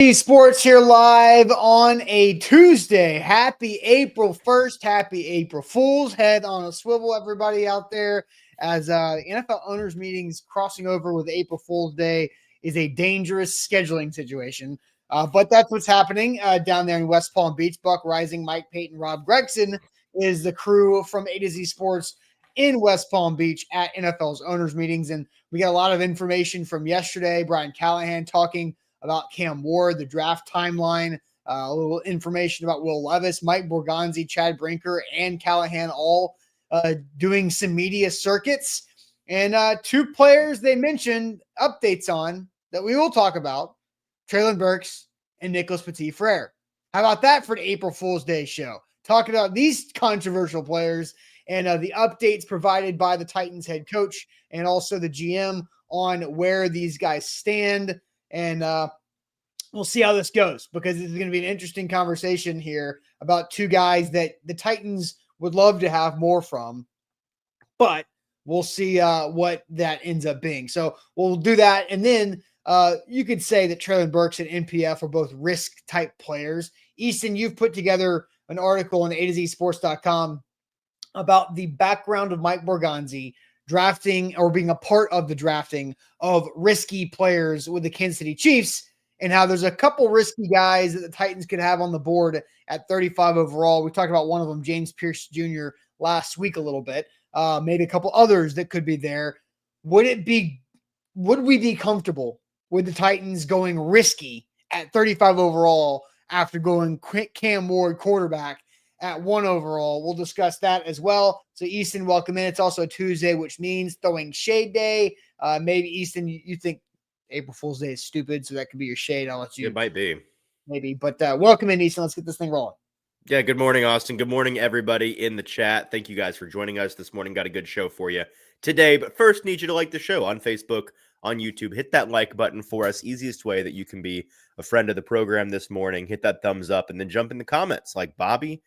Sports here live on a Tuesday. Happy April 1st. Happy April Fool's. Head on a swivel, everybody out there, as NFL owners meetings crossing over with April Fool's Day is a dangerous scheduling situation. But that's what's happening down there in West Palm Beach. Buck Rising, Mike Payton, Rob Gregson is the crew from A to Z Sports in West Palm Beach at NFL's owners meetings. And we got a lot of information from yesterday. Brian Callahan talking about Cam Ward, the draft timeline, a little information about Will Levis, Mike Borgonzi, Chad Brinker, and Callahan all doing some media circuits. And two players they mentioned updates on that we will talk about, Treylon Burks and Nicholas Petit-Frere. How about that for an April Fool's Day show? Talking about these controversial players and the updates provided by the Titans head coach and also the GM on where these guys stand. And we'll see how this goes, because this is going to be an interesting conversation here about two guys that the Titans would love to have more from, but we'll see what that ends up being. So we'll do that. And then you could say that Treylon Burks and NPF are both risk type players. Easton, you've put together an article on A2Zsports.com about the background of Mike Borgonzi drafting or being a part of the drafting of risky players with the Kansas City Chiefs, and how there's a couple risky guys that the Titans could have on the board at 35 overall. We talked about one of them, James Pierce Jr., last week a little bit. Maybe a couple others that could be there. Would we be comfortable with the Titans going risky at 35 overall after going Cam Ward quarterback at 1 overall? We'll discuss that as well. So Easton, welcome in. It's also a Tuesday, which means throwing shade day. Maybe Easton, you think April Fool's Day is stupid, so that could be your shade. I'll let you. It might be. Maybe. But welcome in, Easton. Let's get this thing rolling. Yeah, good morning, Austin. Good morning, everybody in the chat. Thank you guys for joining us this morning. Got a good show for you today. But first, need you to like the show on Facebook, on YouTube. Hit that like button for us. Easiest way that you can be a friend of the program this morning. Hit that thumbs up and then jump in the comments like Bobby.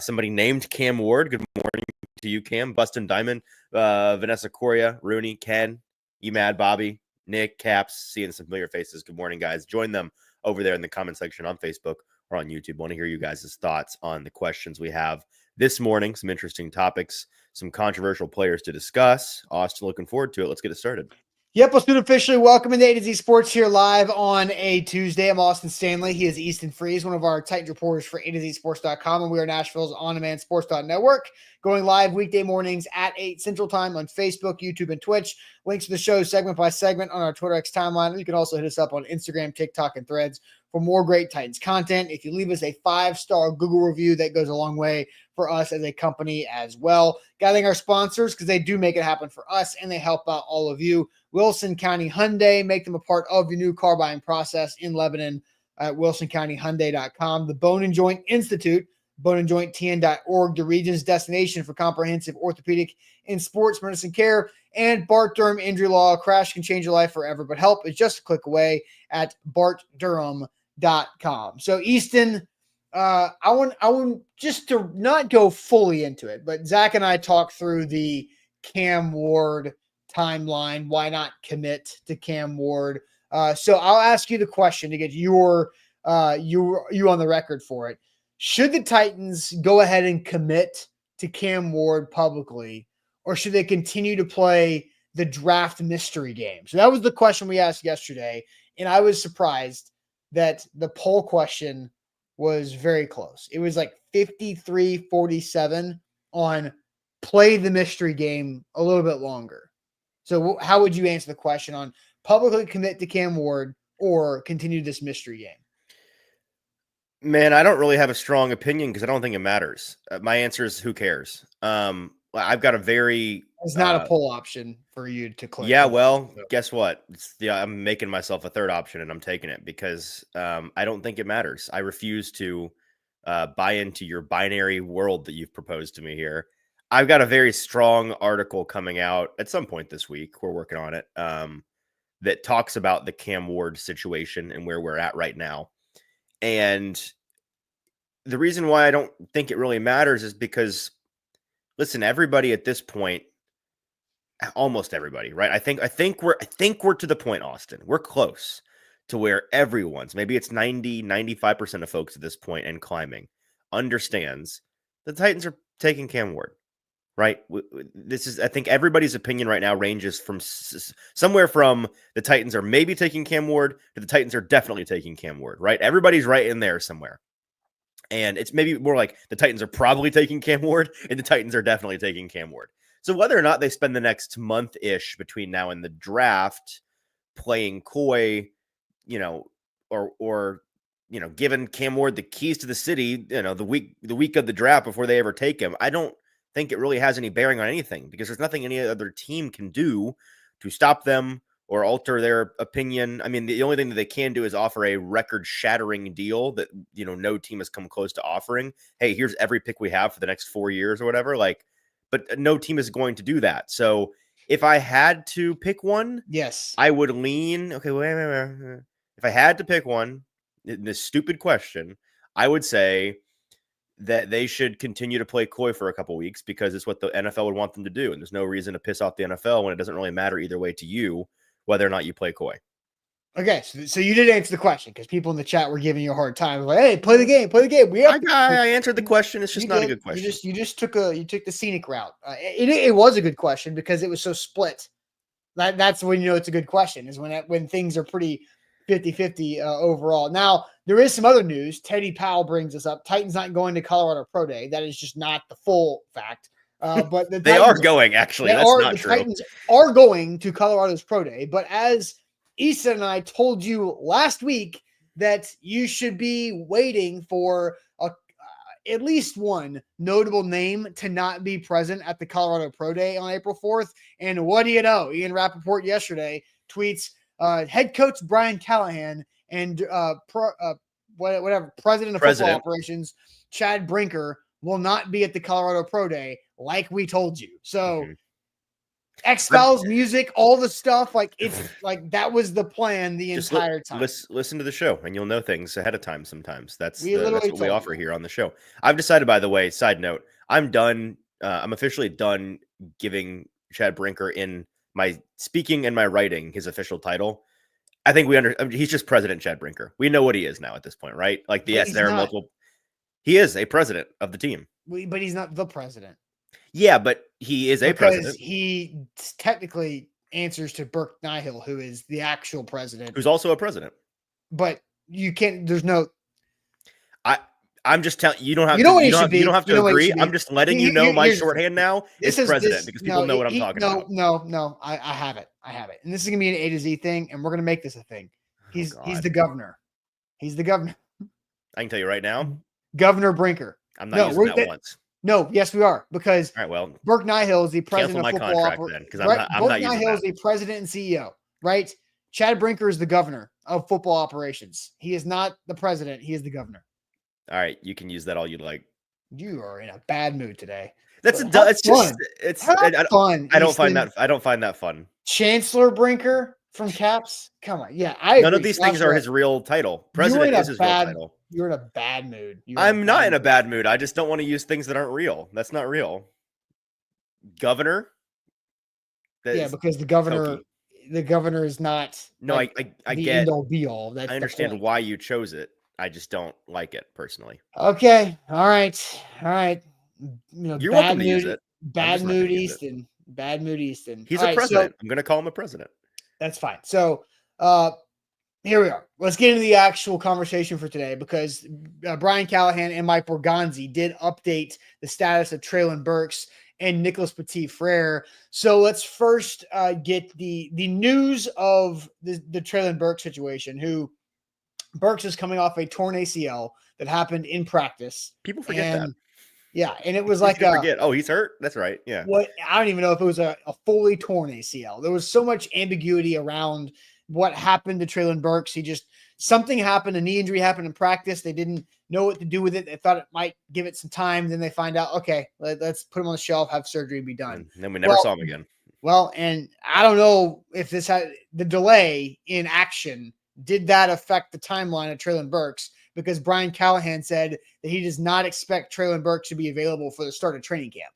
Somebody named Cam Ward. Good morning to you, Cam. Bustin' Diamond. Vanessa Coria, Rooney, Ken, Emad, Bobby, Nick, Caps, seeing some familiar faces. Good morning, guys. Join them over there in the comment section on Facebook or on YouTube. Want to hear you guys' thoughts on the questions we have this morning. Some interesting topics, some controversial players to discuss. Austin, looking forward to it. Let's get it started. Yep, let's do it officially. Welcome into A to Z Sports here live on a Tuesday. I'm Austin Stanley. He is Easton Freeze, one of our Titans reporters for A2Zsports.com, and we are Nashville's on-demand sports.network, going live weekday mornings at 8 Central Time on Facebook, YouTube, and Twitch. Links to the show segment by segment on our Twitter X timeline. You can also hit us up on Instagram, TikTok, and Threads for more great Titans content. If you leave us a 5-star Google review, that goes a long way for us as a company as well. Got to thank our sponsors, because they do make it happen for us and they help out all of you. Wilson County Hyundai, make them a part of your new car buying process in Lebanon at wilsoncountyhyundai.com. The Bone and Joint Institute, boneandjointtn.org, the region's destination for comprehensive orthopedic and sports medicine care. And Bart Durham Injury Law. Crash can change your life forever, but help is just a click away at bartdurham.com. So Easton, I want just to not go fully into it, but Zach and I talked through the Cam Ward timeline. Why not commit to Cam Ward? So I'll ask you the question to get your you on the record for it. Should the Titans go ahead and commit to Cam Ward publicly, or should they continue to play the draft mystery game? So that was the question we asked yesterday, and I was surprised that the poll question was very close. It was like 53-47 on play the mystery game a little bit longer. So how would you answer the question on publicly commit to Cam Ward or continue this mystery game? Man, I don't really have a strong opinion because I don't think it matters. My answer is who cares? I've got a very... It's not a poll option for you to click. Yeah, well, guess what? I'm making myself a third option and I'm taking it because I don't think it matters. I refuse to buy into your binary world that you've proposed to me here. I've got a very strong article coming out at some point this week. We're working on it. That talks about the Cam Ward situation and where we're at right now. And the reason why I don't think it really matters is because, listen, everybody at this point, almost everybody, right? I think we're to the point, Austin. We're close to where everyone's, maybe it's 95% of folks at this point and climbing, understands the Titans are taking Cam Ward, right? This is, I think everybody's opinion right now ranges from somewhere from the Titans are maybe taking Cam Ward to the Titans are definitely taking Cam Ward, right? Everybody's right in there somewhere. And it's maybe more like the Titans are probably taking Cam Ward and the Titans are definitely taking Cam Ward. So whether or not they spend the next month-ish between now and the draft playing coy, or giving Cam Ward the keys to the city, the week of the draft before they ever take him, I don't think it really has any bearing on anything because there's nothing any other team can do to stop them or alter their opinion. I mean, the only thing that they can do is offer a record-shattering deal that, no team has come close to offering. Hey, here's every pick we have for the next 4 years or whatever. But no team is going to do that. So if I had to pick one, yes, I would lean. Okay, wait. If I had to pick one, in this stupid question, I would say that they should continue to play coy for a couple weeks because it's what the NFL would want them to do. And there's no reason to piss off the NFL when it doesn't really matter either way to you whether or not you play coy. Okay, so you did answer the question because people in the chat were giving you a hard time. Like, hey, play the game. I answered the question. It's just not a good question. You just took the scenic route. It was a good question because it was so split. That's when it's a good question is when things are pretty 50-50 overall. Now there is some other news. Teddy Powell brings us up. Titans not going to Colorado Pro Day. That is just not the full fact. But the they are going actually. That's not true. Titans are going to Colorado's Pro Day, but as Easton and I told you last week that you should be waiting for at least one notable name to not be present at the Colorado Pro Day on April 4th. And what do you know? Ian Rappaport yesterday tweets head coach Brian Callahan and president of football operations Chad Brinker will not be at the Colorado Pro Day like we told you. So X-Files music, all the stuff, it's like that was the plan the entire time. Listen to the show and you'll know things ahead of time sometimes. That's what we offer here on the show. I've decided, by the way, side note, I'm done. I'm officially done giving Chad Brinker in my speaking and my writing his official title. I think he's just President Chad Brinker. We know what he is now at this point, right? There are multiple. He is a president of the team. But he's not the president. Yeah, but he is a president. He technically answers to Burke Nihill, who is the actual president. Who's also a president. But you can't, there's no. I'm just telling you, don't have to agree. I'm just letting you know my shorthand now is president because people know what I'm talking about. No, I have it. And this is going to be an A to Z thing, and we're going to make this a thing. He's the governor. He's the governor. I can tell you right now. Governor Brinker. I'm not using that once. No, yes, we are, because all right, well, Burke Nihill is the president of football. Burke Nihill is the president and CEO, right? Chad Brinker is the governor of football operations. He is not the president. He is the governor. All right, you can use that all you like. You are in a bad mood today. It's fun. I don't find that fun. Chancellor Brinker from Caps. Come on, yeah. None of these things are his real title. President is his real title. You're in a bad mood. I'm not in a bad mood. I just don't want to use things that aren't real. That's not real. Governor. Yeah, because the governor is not. No, I get. End all be all. I understand why you chose it. I just don't like it personally. Okay. All right. You're welcome to use it. Bad mood Easton. Bad mood Easton. He's a president. I'm going to call him a president. That's fine. So, here we are. Let's get into the actual conversation for today because Brian Callahan and Mike Borgonzi did update the status of Treylon Burks and Nicholas Petit-Frere. So let's first get the news of the Treylon Burks situation, who Burks is coming off a torn ACL that happened in practice. People forget that. Yeah, and it was he's hurt? That's right. Yeah. I don't even know if it was a fully torn ACL. There was so much ambiguity around what happened to Treylon Burks. Something happened, a knee injury happened in practice. They didn't know what to do with it. They thought it might give it some time. Then they find out, okay, let's put him on the shelf, have surgery, be done. And then we never saw him again. Well, and I don't know if this had the delay in action. Did that affect the timeline of Treylon Burks? Because Brian Callahan said that he does not expect Treylon Burks to be available for the start of training camp.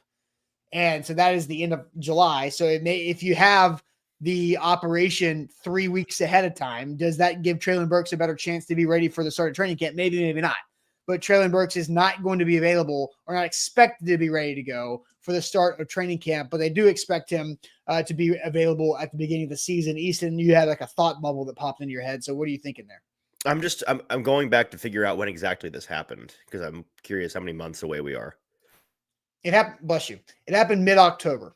And so that is the end of July. So if you have the operation 3 weeks ahead of time. Does that give Treylon Burks a better chance to be ready for the start of training camp? Maybe, maybe not. But Treylon Burks is not going to be available or not expected to be ready to go for the start of training camp, but they do expect him to be available at the beginning of the season. Easton, you had like a thought bubble that popped into your head. So what are you thinking there? I'm going back to figure out when exactly this happened because I'm curious how many months away we are. It happened, bless you. It happened mid-October.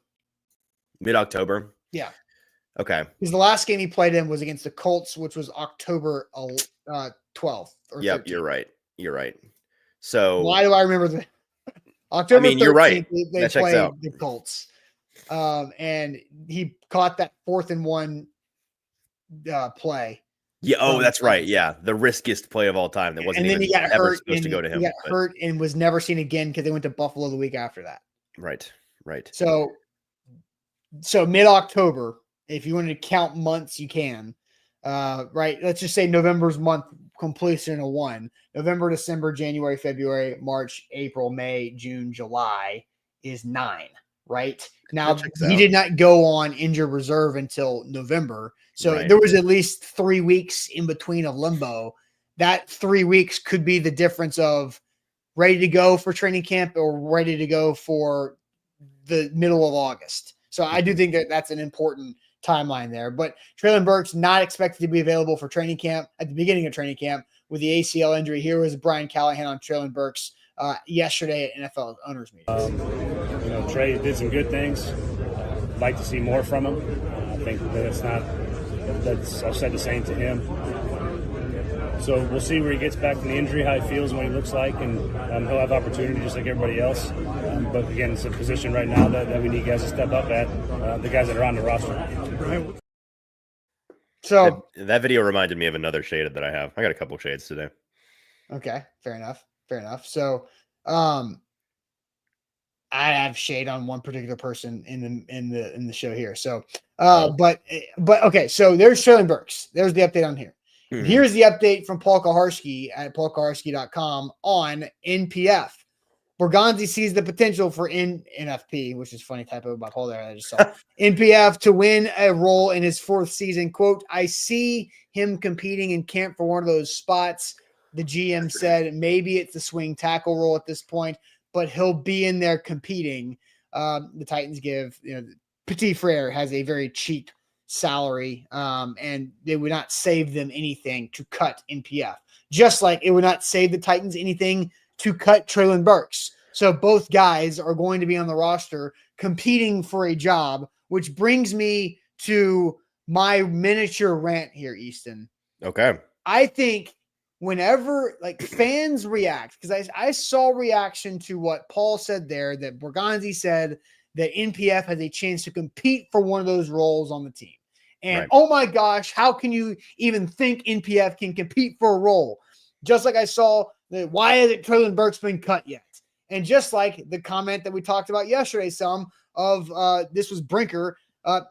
Mid-October? Yeah. Okay. Because the last game he played in was against the Colts, which was October 12th or Yep, 13th. you're right. You're right. So why do I remember that? October 13th, you're right. They played the Colts. And he caught that 4th and 1 play. Yeah. Oh, that's right. Yeah. The riskiest play of all time. That wasn't even ever supposed to go to him. He got hurt and was never seen again because they went to Buffalo the week after that. Right. Right. So mid-October, if you wanted to count months, you can. Right. Let's just say November's month completion of 1. November, December, January, February, March, April, May, June, July is 9. Right now, he did not go on injured reserve until November. So there was at least 3 weeks in between of limbo. That 3 weeks could be the difference of ready to go for training camp or ready to go for the middle of August. So I do think that that's an important timeline there. But Treylon Burks not expected to be available for training camp at the beginning of training camp with the ACL injury. Here was Brian Callahan on Treylon Burks yesterday at NFL owners meeting. Trey did some good things. I'd like to see more from him. I think that I've said the same to him. So we'll see where he gets back from the injury, how he feels and what he looks like, and he'll have opportunity just like everybody else. But again, it's a position right now that we need guys to step up at, the guys that are on the roster. Right. So that video reminded me of another shade that I have. I got a couple shades today. Okay, fair enough. So I have shade on one particular person in the show here. So but okay, so there's Treylon Burks. There's the update on here. Mm-hmm. Here's the update from Paul Kaharski at paulkaharski.com on NPF. Borgonzi sees the potential for NFP, which is funny typo by Paul there. I just saw NPF to win a role in his 4th season. Quote, I see him competing in camp for one of those spots. The GM said maybe it's the swing tackle role at this point, but he'll be in there competing. The Titans give, Petit-Frere has a very cheap salary, and they would not save them anything to cut NPF, just like it would not save the Titans anything to cut Treylon Burks. So both guys are going to be on the roster competing for a job, which brings me to my miniature rant here, Easton. Okay. I think whenever fans react, because I saw reaction to what Paul said there, that Borgonzi said that NPF has a chance to compete for one of those roles on the team. And Oh my gosh, how can you even think NPF can compete for a role? Just like I saw that, why hasn't Treylon Burks been cut yet? And just like the comment that we talked about yesterday, this was Brinker,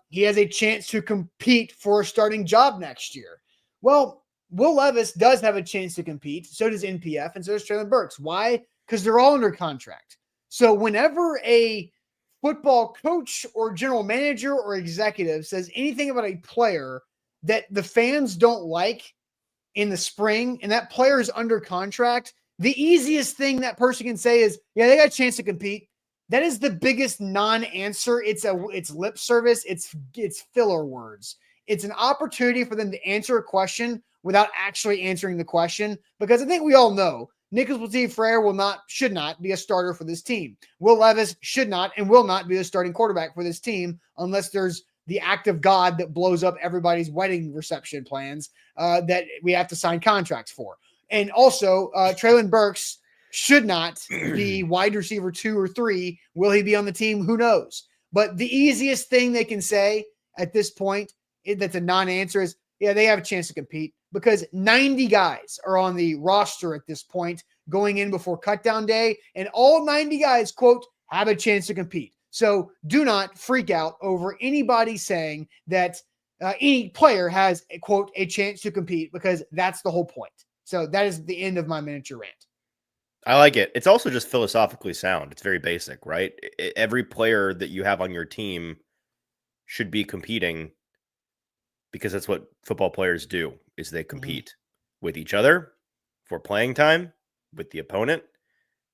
he has a chance to compete for a starting job next year. Well, Will Levis does have a chance to compete. So does NPF, and so does Treylon Burks. Why? Because they're all under contract. So whenever a football coach or general manager or executive says anything about a player that the fans don't like in the spring, and that player is under contract, the easiest thing that person can say is, yeah, they got a chance to compete. That is the biggest non-answer. It's lip service. It's filler words. It's an opportunity for them to answer a question without actually answering the question, because I think we all know Nicholas Petit-Frere should not be a starter for this team. Will Levis should not and will not be the starting quarterback for this team unless there's the act of God that blows up everybody's wedding reception plans that we have to sign contracts for. And also, Treylon Burks should not be wide receiver 2 or 3. Will he be on the team? Who knows? But the easiest thing they can say at this point that's a non-answer is, yeah, they have a chance to compete, because 90 guys are on the roster at this point going in before cutdown day, and all 90 guys, quote, have a chance to compete. So do not freak out over anybody saying that any player has, quote, a chance to compete, because that's the whole point. So that is the end of my miniature rant. I like it. It's also just philosophically sound. It's very basic, right? Every player that you have on your team should be competing because that's what football players do, is they compete with each other for playing time, with the opponent.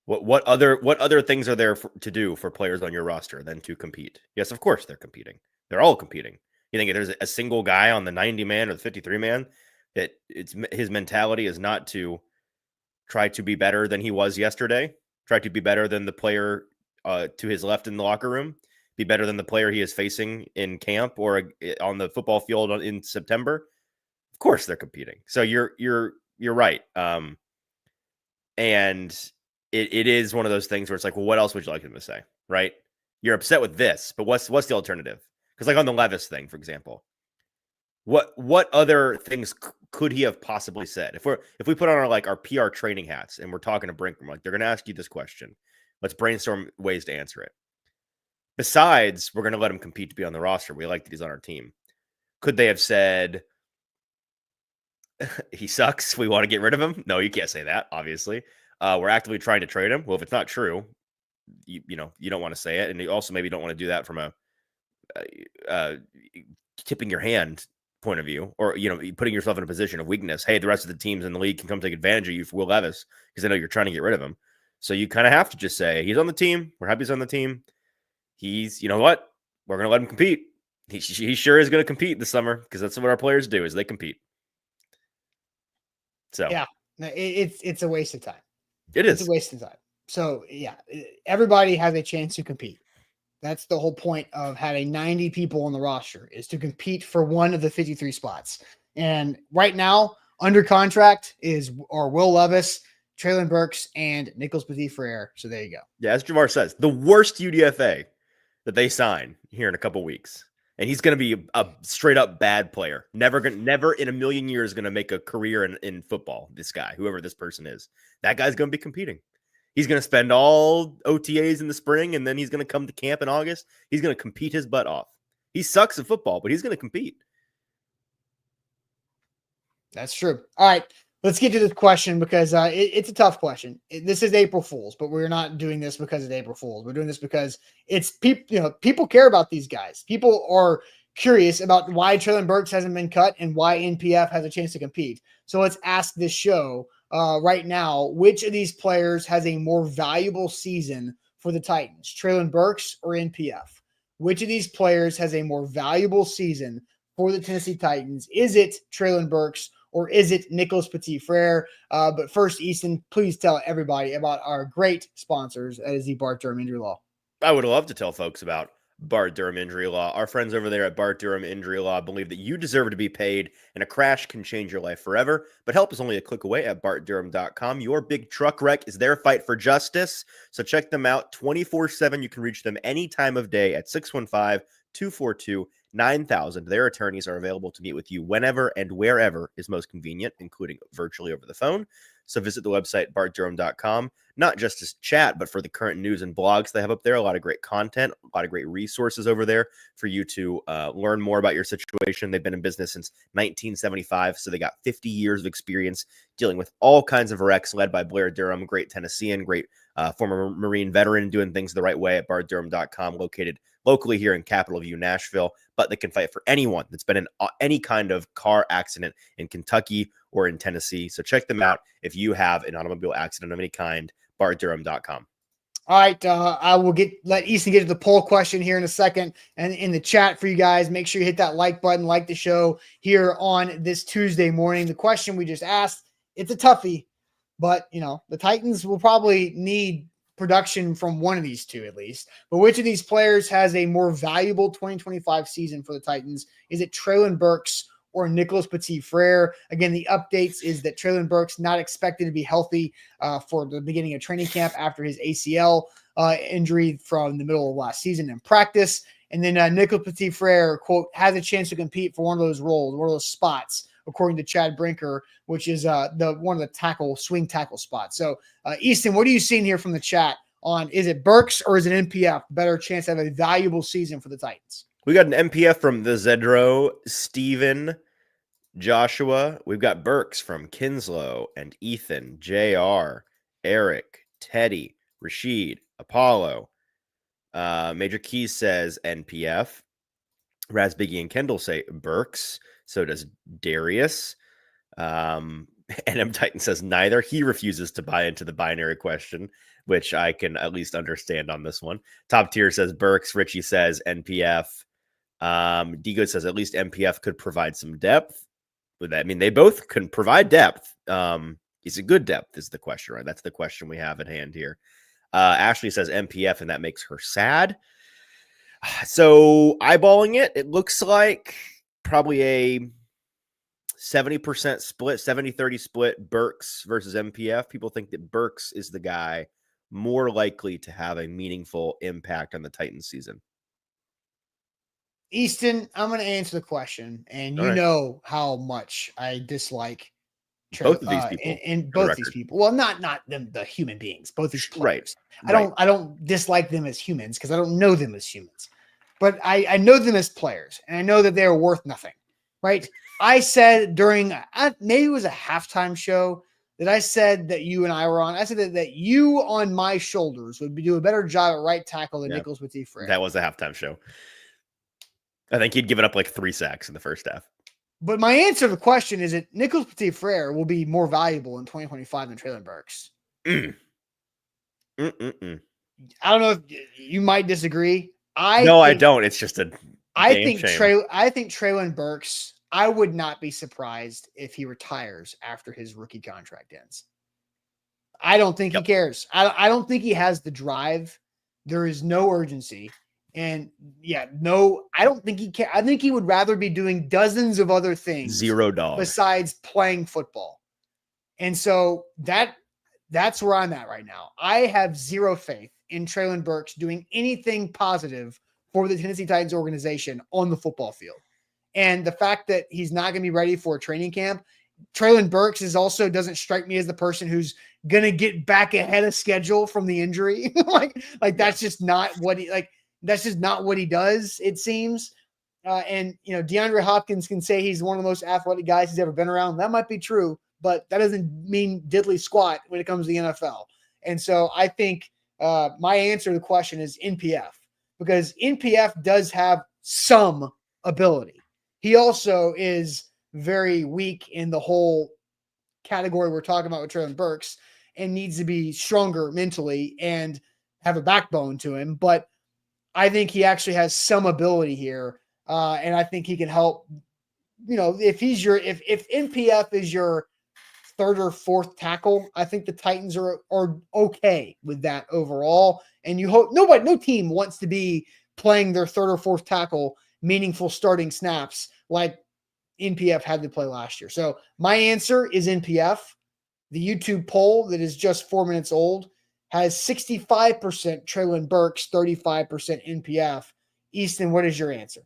What other things are there to do for players on your roster than to compete? Yes, of course they're competing. They're all competing. You think if there's a single guy on the 90 man or the 53 man that his mentality is not to try to be better than he was yesterday, try to be better than the player to his left in the locker room, be better than the player he is facing in camp or on the football field in September? Of course they're competing. So you're right. And it is one of those things where it's like, well, what else would you like him to say? Right? You're upset with this, but what's the alternative? Because like on the Levis thing, for example, what other things could he have possibly said? If we put on our PR training hats and we're talking to Brinkman, like they're going to ask you this question, let's brainstorm ways to answer it. Besides, we're going to let him compete to be on the roster. We like that he's on our team. Could they have said he sucks, we want to get rid of him? No, you can't say that. Obviously, we're actively trying to trade him. Well, if it's not true, you don't want to say it, and you also maybe don't want to do that from a tipping your hand point of view, or putting yourself in a position of weakness. Hey, the rest of the teams in the league can come take advantage of you for Will Levis because they know you're trying to get rid of him. So you kind of have to just say he's on the team. We're happy he's on the team. He's, you know what? We're going to let him compete. He sure is going to compete this summer because that's what our players do, is they compete. So yeah, it's a waste of time. It's a waste of time. So yeah, everybody has a chance to compete. That's the whole point of having 90 people on the roster, is to compete for one of the 53 spots. And right now, under contract are Will Levis, Treylon Burks, and Nicholas Petit-Frere. So there you go. Yeah, as Jamar says, the worst UDFA that they sign here in a couple weeks. And he's going to be a straight up bad player. Never in a million years going to make a career in football. This guy, whoever this person is, that guy's going to be competing. He's going to spend all OTAs in the spring, and then he's going to come to camp in August. He's going to compete his butt off. He sucks at football, but he's going to compete. That's true. All right, let's get to this question because it's a tough question. This is April Fool's, but we're not doing this because it's April Fool's. We're doing this because it's people. People care about these guys. People are curious about why Treylon Burks hasn't been cut and why NPF has a chance to compete. So let's ask this show right now: which of these players has a more valuable season for the Titans, Treylon Burks or NPF? Which of these players has a more valuable season for the Tennessee Titans? Is it Treylon Burks or is it Nicholas Petit-Frere? But first, Easton, please tell everybody about our great sponsors, that is the Bart Durham Injury Law. I would love to tell folks about Bart Durham Injury Law. Our friends over there at Bart Durham Injury Law believe that you deserve to be paid, and a crash can change your life forever. But help is only a click away at bartdurham.com. Your big truck wreck is their fight for justice. So check them out 24/7. You can reach them any time of day at 615-242-9000. Their attorneys are available to meet with you whenever and wherever is most convenient, including virtually over the phone. So visit the website, bartdurham.com, not just to chat, but for the current news and blogs they have up there. A lot of great content, a lot of great resources over there for you to learn more about your situation. They've been in business since 1975, so they got 50 years of experience dealing with all kinds of wrecks, led by Blair Durham, great Tennessean, great former Marine veteran, doing things the right way at bartdurham.com, located locally here in Capital View, Nashville, but they can fight for anyone that's been in any kind of car accident in Kentucky or in Tennessee. So check them out if you have an automobile accident of any kind, bartdurham.com. All right, I will let Easton get to the poll question here in a second, and in the chat for you guys, make sure you hit that like button, like the show here on this Tuesday morning. The question we just asked, it's a toughie, but the Titans will probably need production from one of these two at least. But which of these players has a more valuable 2025 season for the Titans? Is it Treylon Burks or Nicholas Petit-Frere? Again, the updates is that Treylon Burks not expected to be healthy for the beginning of training camp after his ACL injury from the middle of last season in practice. And then Nicholas Petit-Frere, quote, has a chance to compete for one of those roles, one of those spots, according to Chad Brinker, which is one of the swing tackle spots. So, Easton, what are you seeing here from the chat on, is it Burks or is it NPF? Better chance to have a valuable season for the Titans. We got an NPF from the Zedro, Steven, Joshua. We've got Burks from Kinslow and Ethan, JR, Eric, Teddy, Rashid, Apollo. Major Keys says NPF. Raz, Biggie, and Kendall say Burks. So does Darius. NM Titan says neither. He refuses to buy into the binary question, which I can at least understand on this one. Top tier says Burks. Richie says NPF. D-Good says at least MPF could provide some depth. With that, I mean, they both can provide depth. Is it good depth is the question, right? That's the question we have at hand here. Ashley says MPF, and that makes her sad. So eyeballing it, it looks like probably a 70% split, 70-30 split, Burks versus MPF. People think that Burks is the guy more likely to have a meaningful impact on the Titans season. Easton, I'm going to answer the question, and you right. know how much I dislike both of these people. And both these people. Well, not them, the human beings, both these players. Right. I don't dislike them as humans because I don't know them as humans, but I know them as players, and I know that they are worth nothing. Right? I said during maybe it was a halftime show that I said that you and I were on. I said that you on my shoulders would do a better job at right tackle than Nicholas Petit-Frere. That was a halftime show. I think he'd given up like 3 sacks in the first half. But my answer to the question is that Nicholas Petit-Frere will be more valuable in 2025 than Treylon Burks. I don't know if you might disagree. I don't. It's just a I think Treylon Burks, I would not be surprised if he retires after his rookie contract ends. I don't think he cares. I don't think he has the drive. There is no urgency. And I don't think he can. I think he would rather be doing dozens of other things $0 besides playing football. And so that's where I'm at right now. I have zero faith in Treylon Burks doing anything positive for the Tennessee Titans organization on the football field. And the fact that he's not going to be ready for a training camp, Treylon Burks doesn't strike me as the person who's going to get back ahead of schedule from the injury. That's just not what he That's just not what he does, it seems. And DeAndre Hopkins can say he's one of the most athletic guys he's ever been around. That might be true, but that doesn't mean diddly squat when it comes to the NFL. And so I think my answer to the question is NPF, because NPF does have some ability. He also is very weak in the whole category we're talking about with Treylon Burks and needs to be stronger mentally and have a backbone to him. But I think he actually has some ability here. And I think he can help, if NPF is your third or fourth tackle, I think the Titans are okay with that overall. And you hope no team wants to be playing their third or fourth tackle meaningful starting snaps like NPF had to play last year. So my answer is NPF. The YouTube poll that is just 4 minutes old has 65% Treylon Burks, 35% NPF. Easton, what is your answer?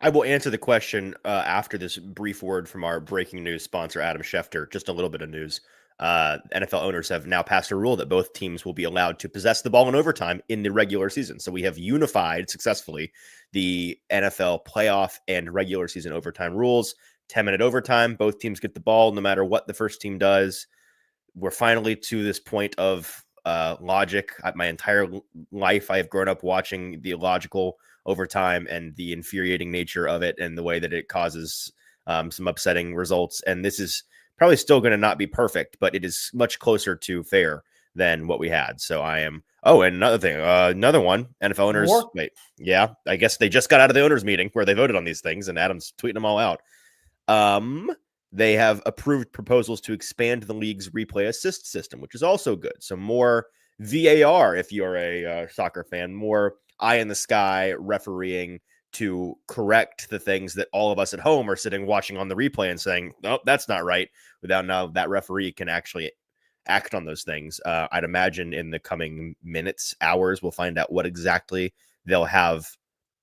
I will answer the question after this brief word from our breaking news sponsor, Adam Schefter. Just a little bit of news. NFL owners have now passed a rule that both teams will be allowed to possess the ball in overtime in the regular season. So we have unified successfully the NFL playoff and regular season overtime rules. 10-minute overtime. Both teams get the ball no matter what the first team does. We're finally to this point of logic. My entire life, I have grown up watching the illogical overtime and the infuriating nature of it and the way that it causes some upsetting results. And this is probably still going to not be perfect, but it is much closer to fair than what we had. So I am. Oh, and another thing, another one, NFL owners. Wait, yeah, I guess they just got out of the owners meeting where they voted on these things and Adam's tweeting them all out. They have approved proposals to expand the league's replay assist system, which is also good. So more VAR, if you're a soccer fan, more eye in the sky refereeing to correct the things that all of us at home are sitting watching on the replay and saying, no, that's not right. Without now that referee can actually act on those things. I'd imagine in the coming minutes, hours, we'll find out what exactly they'll have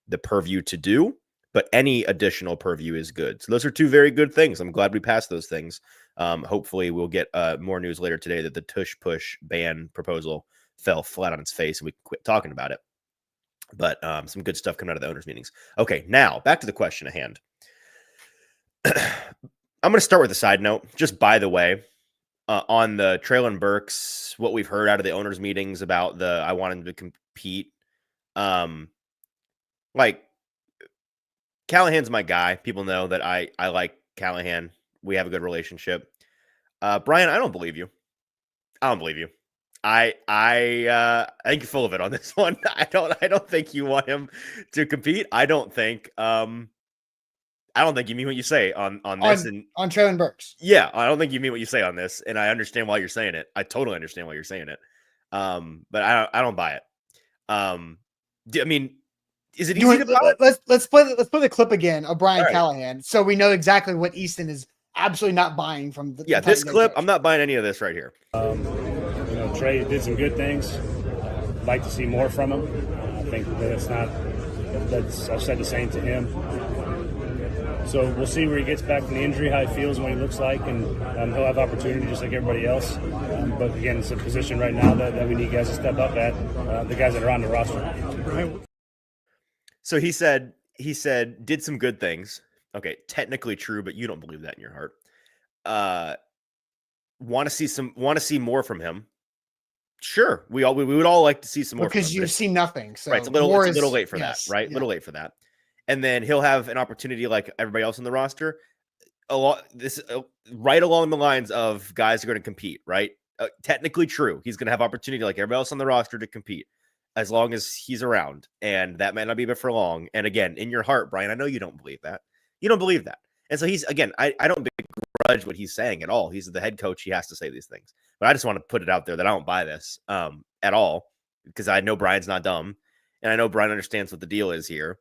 the purview to do. But any additional purview is good. So those are two very good things. I'm glad we passed those things. Hopefully we'll get more news later today that the tush push ban proposal fell flat on its face and we can quit talking about it. But some good stuff coming out of the owners' meetings. Okay, now back to the question at hand. I'm going to start with a side note. Just by the way, on the Treylon Burks, what we've heard out of the owners' meetings about I want him to compete. Callahan's my guy. People know that I like Callahan. We have a good relationship. Brian, I don't believe you. I don't believe you. I think you're full of it on this one. I don't think you want him to compete. I don't think you mean what you say on this on Treylon Burks. Yeah, I don't think you mean what you say on this, and I understand why you're saying it. I totally understand why you're saying it. But I don't buy it. I mean, is it easy to buy? Let's play the clip again of Brian Callahan, so we know exactly what Easton is absolutely not buying from the this clip. I'm not buying any of this right here. Trey did some good things. I'd like to see more from him. I think I've said the same to him. So we'll see where he gets back from the injury, how he feels, and what he looks like, and he'll have opportunity just like everybody else. But again, it's a position right now that we need guys to step up at, the guys that are on the roster. Right. So he said did some good things. Okay, technically true, but you don't believe that in your heart. Want to see more from him. Sure, we would all like to see some more because you've seen nothing. So right, it's a little late for that, right? A little late for that. And then he'll have an opportunity like everybody else on the roster. Right along the lines of guys are going to compete, right? Technically true. He's going to have opportunity like everybody else on the roster to compete as long as he's around. And that might not be for long. And again, in your heart, Brian, I know you don't believe that. You don't believe that. And so he's, again, I don't begrudge what he's saying at all. He's the head coach. He has to say these things. But I just want to put it out there that I don't buy this at all because I know Brian's not dumb. And I know Brian understands what the deal is here.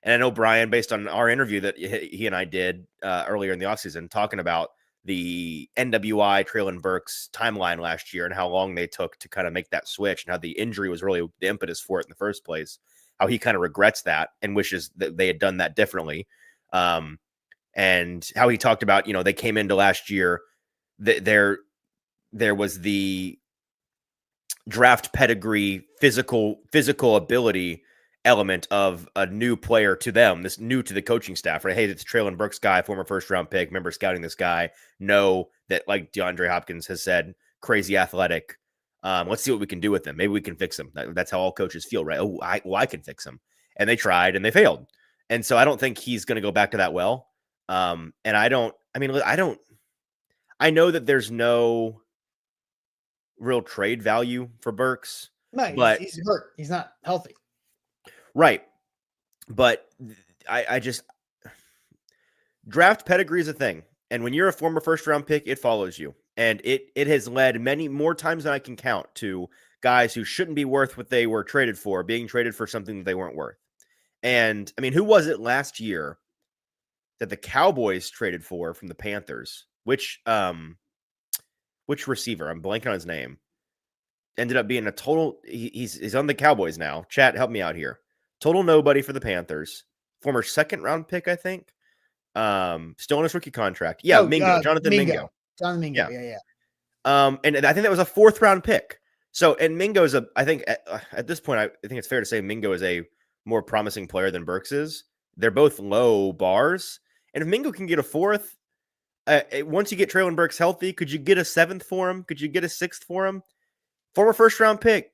And I know Brian, based on our interview that he and I did earlier in the offseason, talking about the NWI Treylon Burks timeline last year and how long they took to kind of make that switch and how the injury was really the impetus for it in the first place, how he kind of regrets that and wishes that they had done that differently. And how he talked about, they came into last year, there was the draft pedigree, physical ability element of a new player to them, this new to the coaching staff, right? Hey, it's Treylon Burks guy, former first round pick. Remember scouting this guy, know that like DeAndre Hopkins has said, crazy athletic. Let's see what we can do with him. Maybe we can fix him. That's how all coaches feel, right? Oh, I can fix him. And they tried and they failed. And so I don't think he's going to go back to that well. And I know that there's no real trade value for Burks. No, but he's hurt. He's not healthy. Right. But I just draft pedigree is a thing. And when you're a former first round pick, it follows you. And it has led many more times than I can count to guys who shouldn't be worth what they were traded for, being traded for something that they weren't worth. And I mean, who was it last year that the Cowboys traded for from the Panthers? Which receiver? I'm blanking on his name. Ended up being a total. He's on the Cowboys now. Chat, help me out here. Total nobody for the Panthers. Former second round pick, I think. Still on his rookie contract. Yeah, Jonathan Mingo. Jonathan Mingo. Yeah. And I think that was a fourth round pick. So, and Mingo is I think at this point, I think it's fair to say Mingo is a more promising player than Burks is. They're both low bars. And if Mingo can get a fourth, once you get Treylon Burks healthy, could you get a seventh for him? Could you get a sixth for him? Former first round pick.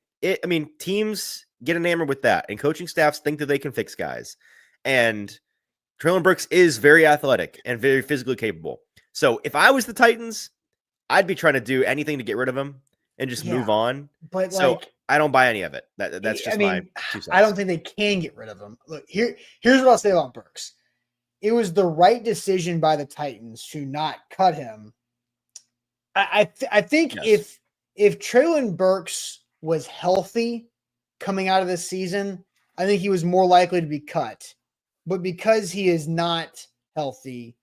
Teams get enamored with that, and coaching staffs think that they can fix guys. And Treylon Burks is very athletic and very physically capable. So if I was the Titans, I'd be trying to do anything to get rid of him and just move on. But so I don't buy any of it. That's just my 2 cents. I don't think they can get rid of him. Look, here's what I'll say about Burks. It was the right decision by the Titans to not cut him. I think if Treylon Burks was healthy coming out of this season, I think he was more likely to be cut. But because he is not healthy,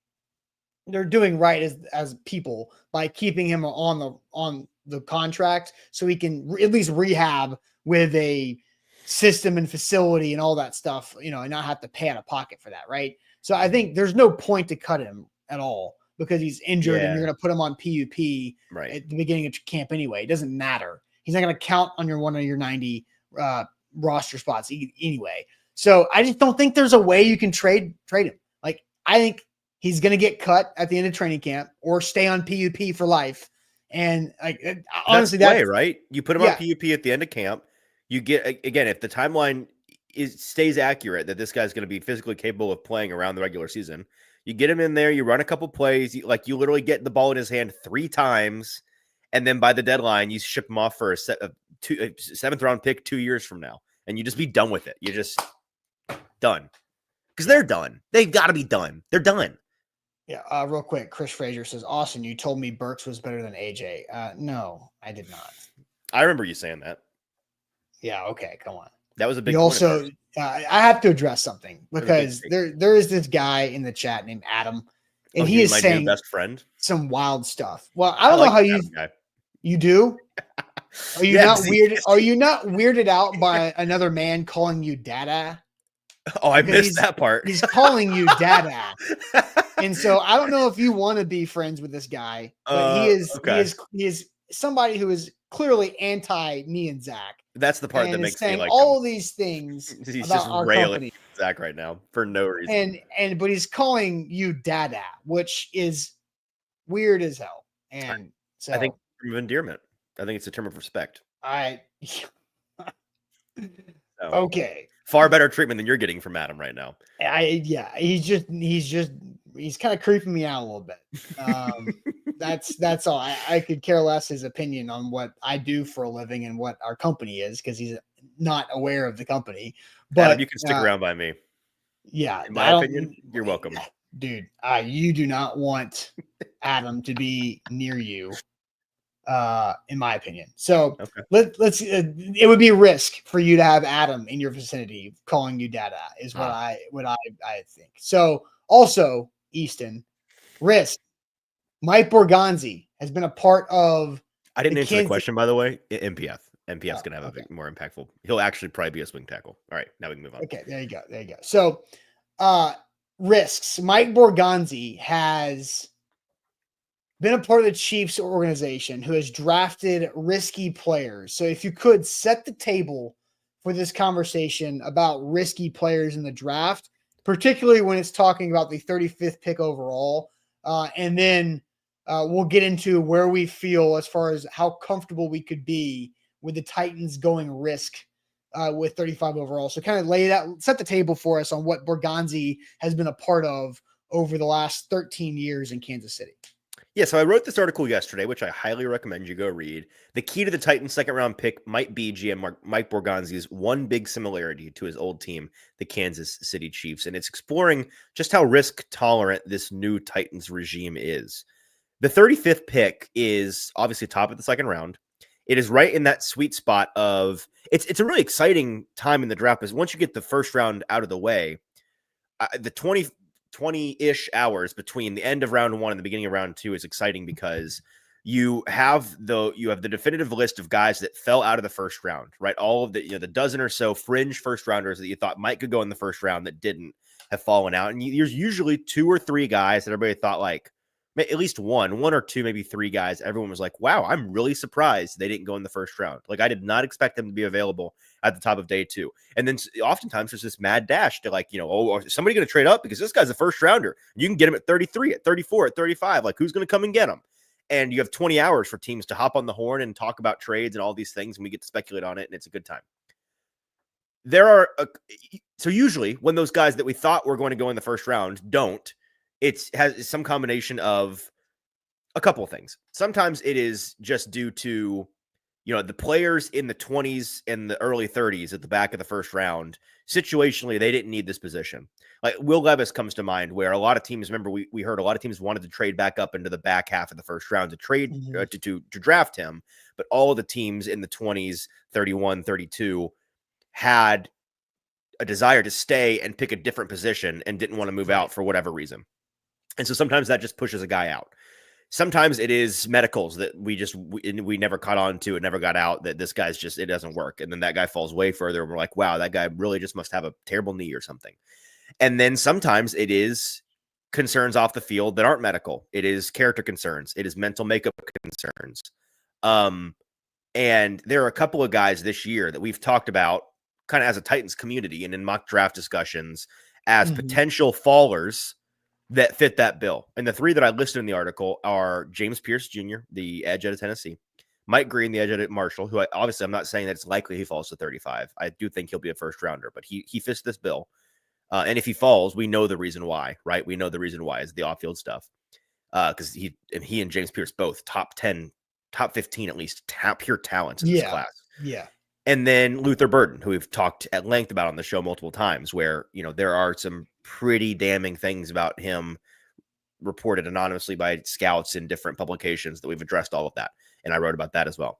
they're doing right as people by keeping him on the contract so he can at least rehab with a system and facility and all that stuff, and not have to pay out of pocket for that, right? So I think there's no point to cut him at all because he's injured and you're going to put him on PUP at the beginning of camp anyway. It doesn't matter. He's not going to count on one of your 90 roster spots anyway. So I just don't think there's a way you can trade him. Like, I think he's going to get cut at the end of training camp or stay on PUP for life. And honestly, that's right. You put him on PUP at the end of camp. You get, again, if the timeline stays accurate that this guy's going to be physically capable of playing around the regular season. You get him in there, you run a couple plays, you literally get the ball in his hand 3 times, and then by the deadline, you ship him off for a 7th round pick 2 years from now, and you just be done with it. You're just done because they're done. They've got to be done. They're done. Yeah. Real quick, Chris Frazier says, Austin, you told me Burks was better than AJ. No, I did not. I remember you saying that. Yeah. Okay. Come on. That was a big. You also, I have to address something because there is this guy in the chat named Adam, and he is saying best friend some wild stuff. Well, I don't know how you do. Are you not weird? Are you not weirded out by another man calling you Dada? Oh, I missed that part. He's calling you Dada, and so I don't know if you want to be friends with this guy, but he is somebody who is clearly anti me and Zach. That's the part that makes me like all these things. He's about just our railing company. Zach right now for no reason. But he's calling you Dada, which is weird as hell. And so I think it's a term of endearment. I think it's a term of respect. Okay. Far better treatment than you're getting from Adam right now. He's kind of creeping me out a little bit. That's all. I could care less his opinion on what I do for a living and what our company is because he's not aware of the company. But Adam, you can stick around by me. Yeah, in my opinion, you're welcome, dude. You do not want Adam to be near you. In my opinion. So let's it would be a risk for you to have Adam in your vicinity calling you Dada is what I think. So also Easton risk. Mike Borgonzi has been a part of. I didn't answer the question, by the way. MPF. MPF's going to have a more impactful. He'll actually probably be a swing tackle. All right, now we can move on. Okay, there you go. So risks. Mike Borgonzi has been a part of the Chiefs organization who has drafted risky players. So if you could set the table for this conversation about risky players in the draft, particularly when it's talking about the 35th pick overall, and then we'll get into where we feel as far as how comfortable we could be with the Titans going risk with 35 overall. So kind of set the table for us on what Borgonzi has been a part of over the last 13 years in Kansas City. Yeah, so I wrote this article yesterday, which I highly recommend you go read. The key to the Titans' second-round pick might be GM Mike Borgonzi's one big similarity to his old team, the Kansas City Chiefs, and it's exploring just how risk-tolerant this new Titans regime is. The 35th pick is obviously top of the second round. It is right in that sweet spot of it's a really exciting time in the draft because once you get the first round out of the way, the 20-ish hours between the end of round 1 and the beginning of round 2 is exciting because you have the definitive list of guys that fell out of the first round, right? All of the the dozen or so fringe first rounders that you thought might could go in the first round that didn't have fallen out, and there's usually 2 or 3 guys that everybody thought like at least one or two, maybe 3 guys. Everyone was like, "Wow, I'm really surprised they didn't go in the first round. Like I did not expect them to be available at the top of day 2." And then oftentimes there's this mad dash to like, is somebody going to trade up because this guy's a first rounder? You can get him at 33, at 34, at 35. Like who's going to come and get him? And you have 20 hours for teams to hop on the horn and talk about trades and all these things, and we get to speculate on it, and it's a good time. So usually when those guys that we thought were going to go in the first round don't, it has some combination of a couple of things. Sometimes it is just due to, the players in the 20s and the early 30s at the back of the first round, situationally, they didn't need this position. Like Will Levis comes to mind where a lot of teams, remember we heard a lot of teams wanted to trade back up into the back half of the first round to trade to draft him. But all of the teams in the 20s, 31, 32 had a desire to stay and pick a different position and didn't want to move out for whatever reason. And so sometimes that just pushes a guy out. Sometimes it is medicals that we never caught on to. It never got out that this guy's it doesn't work. And then that guy falls way further. And we're like, wow, that guy really just must have a terrible knee or something. And then sometimes it is concerns off the field that aren't medical. It is character concerns. It is mental makeup concerns. And there are a couple of guys this year that we've talked about kind of as a Titans community and in mock draft discussions as potential fallers that fit that bill. And the 3 that I listed in the article are James Pierce Jr., the edge out of Tennessee, Mike Green, the edge at Marshall, who I'm not saying that it's likely he falls to 35. I do think he'll be a first rounder, but he fits this bill. And if he falls, we know the reason why, right? We know the reason why is the off-field stuff. Because he and James Pierce both top 10, top 15 at least, pure talents in this class. Yeah. And then Luther Burden, who we've talked at length about on the show multiple times, where, there are some pretty damning things about him reported anonymously by scouts in different publications that we've addressed all of that. And I wrote about that as well.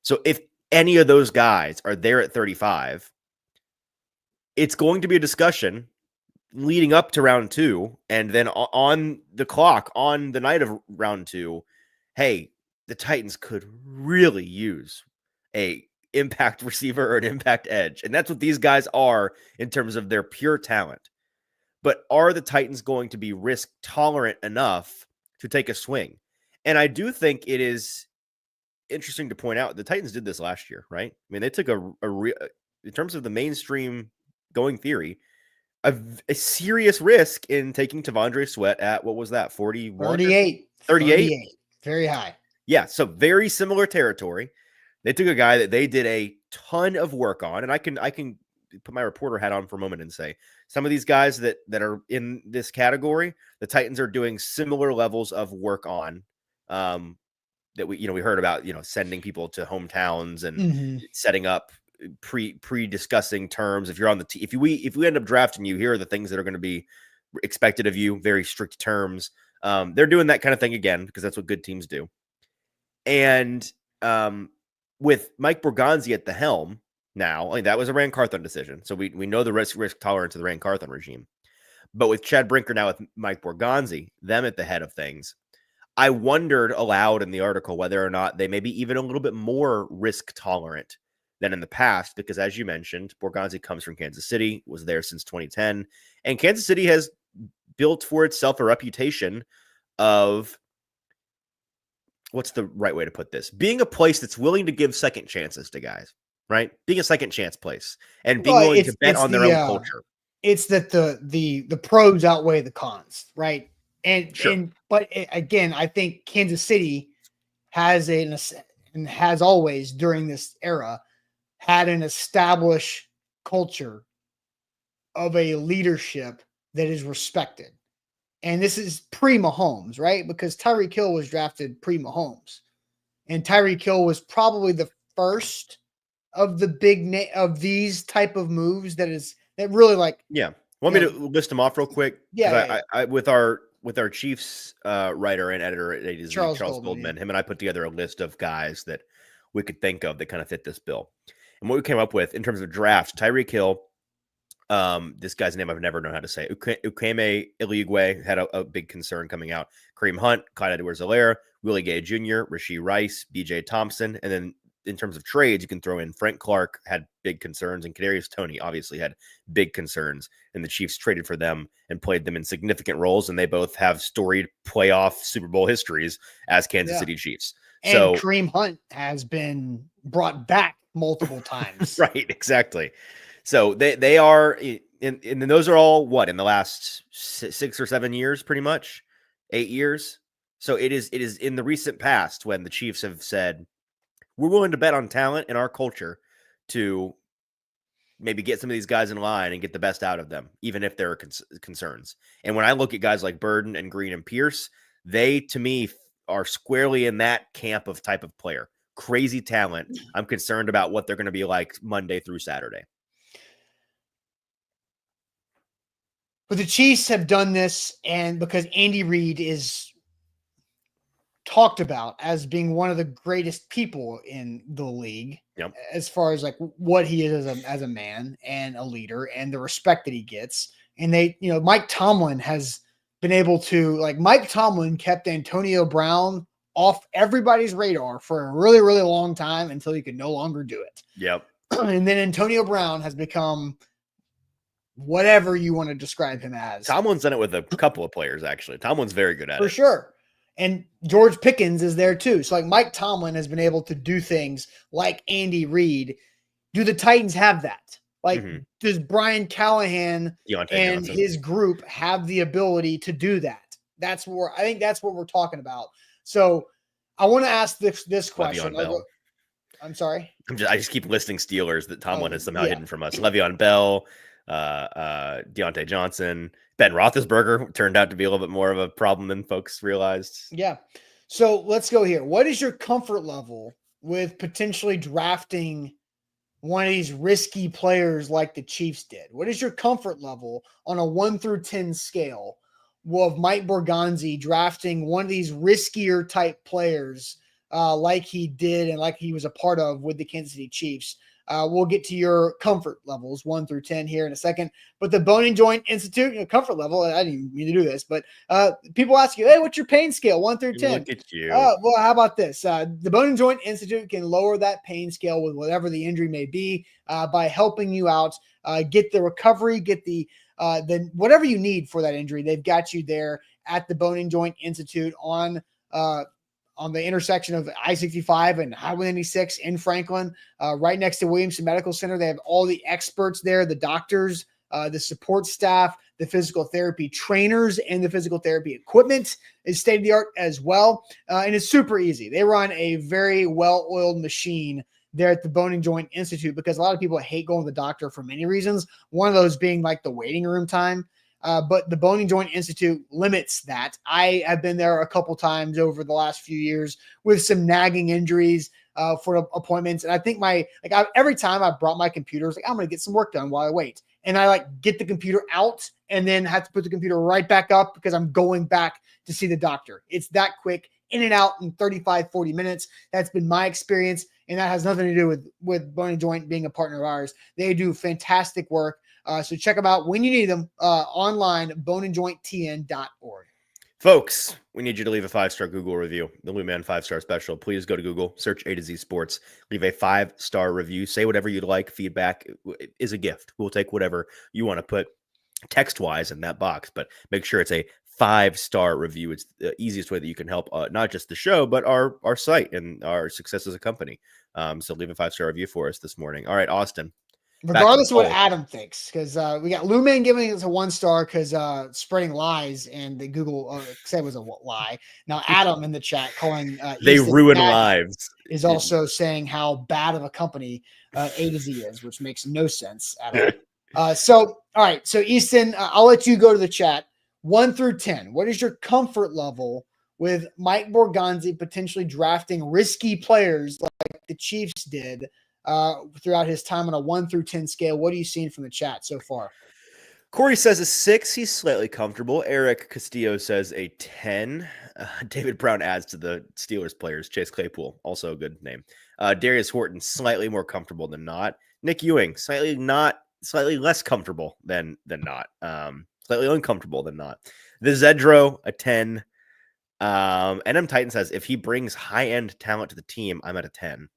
So if any of those guys are there at 35, it's going to be a discussion leading up to round 2. And then on the clock, on the night of round 2, hey, the Titans could really use a impact receiver or an impact edge. And that's what these guys are in terms of their pure talent. But are the Titans going to be risk tolerant enough to take a swing? And I do think it is interesting to point out the Titans did this last year, right? I mean, they took in terms of the mainstream going theory, a serious risk in taking T'Vondre Sweat at, what was that, 41? 38? Very high. Yeah, so very similar territory. They took a guy that they did a ton of work on, and I can put my reporter hat on for a moment and say some of these guys that are in this category, the Titans are doing similar levels of work on. That we heard about, sending people to hometowns and setting up pre-discussing terms. If you're on the if we end up drafting you, here are the things that are going to be expected of you. Very strict terms. They're doing that kind of thing again because that's what good teams do. And with Mike Borgonzi at the helm now, that was a Rand Carthon decision. So we know the risk tolerance of the Rand Carthon regime. But with Chad Brinker now with Mike Borgonzi, them at the head of things, I wondered aloud in the article whether or not they may be even a little bit more risk tolerant than in the past, because as you mentioned, Borgonzi comes from Kansas City, was there since 2010, and Kansas City has built for itself a reputation of, what's the right way to put this? Being a place that's willing to give second chances to guys, right? Being a second chance place and being willing to bet on their own culture. It's that the pros outweigh the cons, right? But again, I think Kansas City has always during this era had an established culture of a leadership that is respected. And this is pre-Mahomes, right? Because Tyreek Hill was drafted pre-Mahomes. And Tyreek Hill was probably the first of the of these type of moves that really like. Yeah. Want me to list them off real quick? Yeah. I with our Chiefs writer and editor at A to Z, Charles Goldman, yeah. him and I put together a list of guys that we could think of that kind of fit this bill. And what we came up with in terms of drafts, Tyreek Hill, this guy's name I've never known how to say, Ukeme Eligwe, had a big concern coming out. Kareem Hunt, Clyde Edwards-Helaire, Willie Gay Jr., Rasheed Rice, BJ Thompson, and then in terms of trades, you can throw in Frank Clark had big concerns, and Kadarius Toney obviously had big concerns, and the Chiefs traded for them and played them in significant roles, and they both have storied playoff Super Bowl histories as Kansas City Chiefs. And Kareem Hunt has been brought back multiple times. Right, exactly. So they are, and those are all what, in the last 6 or 7 years, pretty much 8 years. So it is in the recent past when the Chiefs have said, we're willing to bet on talent in our culture to maybe get some of these guys in line and get the best out of them, even if there are concerns. And when I look at guys like Burden and Green and Pierce, they, to me, are squarely in that camp of type of player. Crazy talent. I'm concerned about what they're going to be like Monday through Saturday. But the Chiefs have done this, and because Andy Reid is talked about as being one of the greatest people in the league, as far as like what he is as a man and a leader and the respect that he gets. And they, Mike Tomlin has been able to, like, Mike Tomlin kept Antonio Brown off everybody's radar for a really, really long time until he could no longer do it. Yep. And then Antonio Brown has become whatever you want to describe him as. Tomlin's done it with a couple of players, actually. Tomlin's very good at it. For sure. And George Pickens is there too. So like Mike Tomlin has been able to do things like Andy Reid. Do the Titans have that? Like, does Brian Callahan and his group have the ability to do that? I think that's what we're talking about. So I want to ask this question. Le'Veon Bell. I'm sorry. I just keep listing Steelers that Tomlin has somehow yeah. hidden from us. Le'Veon Bell, Deontay Johnson, Ben Roethlisberger turned out to be a little bit more of a problem than folks realized. Yeah. So let's go here. What is your comfort level with potentially drafting one of these risky players like the Chiefs did? What is your comfort level on a 1 through 10 scale of Mike Borgonzi drafting one of these riskier type players like he did and like he was a part of with the Kansas City Chiefs? We'll get to your comfort levels 1 through 10 here in a second. But the Bone and Joint Institute, comfort level, I didn't even mean to do this, but people ask you, hey, what's your pain scale 1 through 10? Look at you. Well, how about this? The Bone and Joint Institute can lower that pain scale with whatever the injury may be by helping you out, get the recovery, get the whatever you need for that injury. They've got you there at the Bone and Joint Institute on the intersection of I-65 and Highway 96 in Franklin, right next to Williamson Medical Center. They have all the experts there, the doctors, the support staff, the physical therapy trainers, and the physical therapy equipment is state-of-the-art as well. And it's super easy. They run a very well-oiled machine there at the Bone and Joint Institute because a lot of people hate going to the doctor for many reasons. One of those being like the waiting room time. But the Bone and Joint Institute limits that. I have been there a couple times over the last few years with some nagging injuries for appointments. And I think every time I brought my computer, I was like, I'm going to get some work done while I wait. And I get the computer out and then have to put the computer right back up because I'm going back to see the doctor. It's that quick, in and out in 35, 40 minutes. That's been my experience. And that has nothing to do with Bone and Joint being a partner of ours. They do fantastic work. So check them out when you need them online, boneandjointtn.org. Folks, we need you to leave a 5-star Google review. The Lou Man 5-star special. Please go to Google, search A to Z Sports, leave a 5-star review. Say whatever you'd like. Feedback is a gift. We'll take whatever you want to put text-wise in that box, but make sure it's a 5-star review. It's the easiest way that you can help not just the show, but our site and our success as a company. So leave a 5-star review for us this morning. All right, Austin. Regardless of what Adam thinks, because we got Lou Man giving us a 1-star because spreading lies, and the Google said it was a all. Now Adam in the chat calling they ruin lives is also saying how bad of a company A to Z is, which makes no sense at all. So all right, so Easton, I'll let you go to the chat 1 through 10. What is your comfort level with Mike Borgonzi potentially drafting risky players like the Chiefs did throughout his time on a 1 through 10 scale? What are you seeing from the chat so far? Corey says a 6. He's slightly comfortable. Eric Castillo says a 10. David Brown adds to the Steelers players. Chase Claypool, also a good name. Darius Horton, slightly more comfortable than not. Nick Ewing, slightly less comfortable than not. Slightly uncomfortable than not. The Zedro, a 10. NM Titan says if he brings high-end talent to the team, I'm at a 10.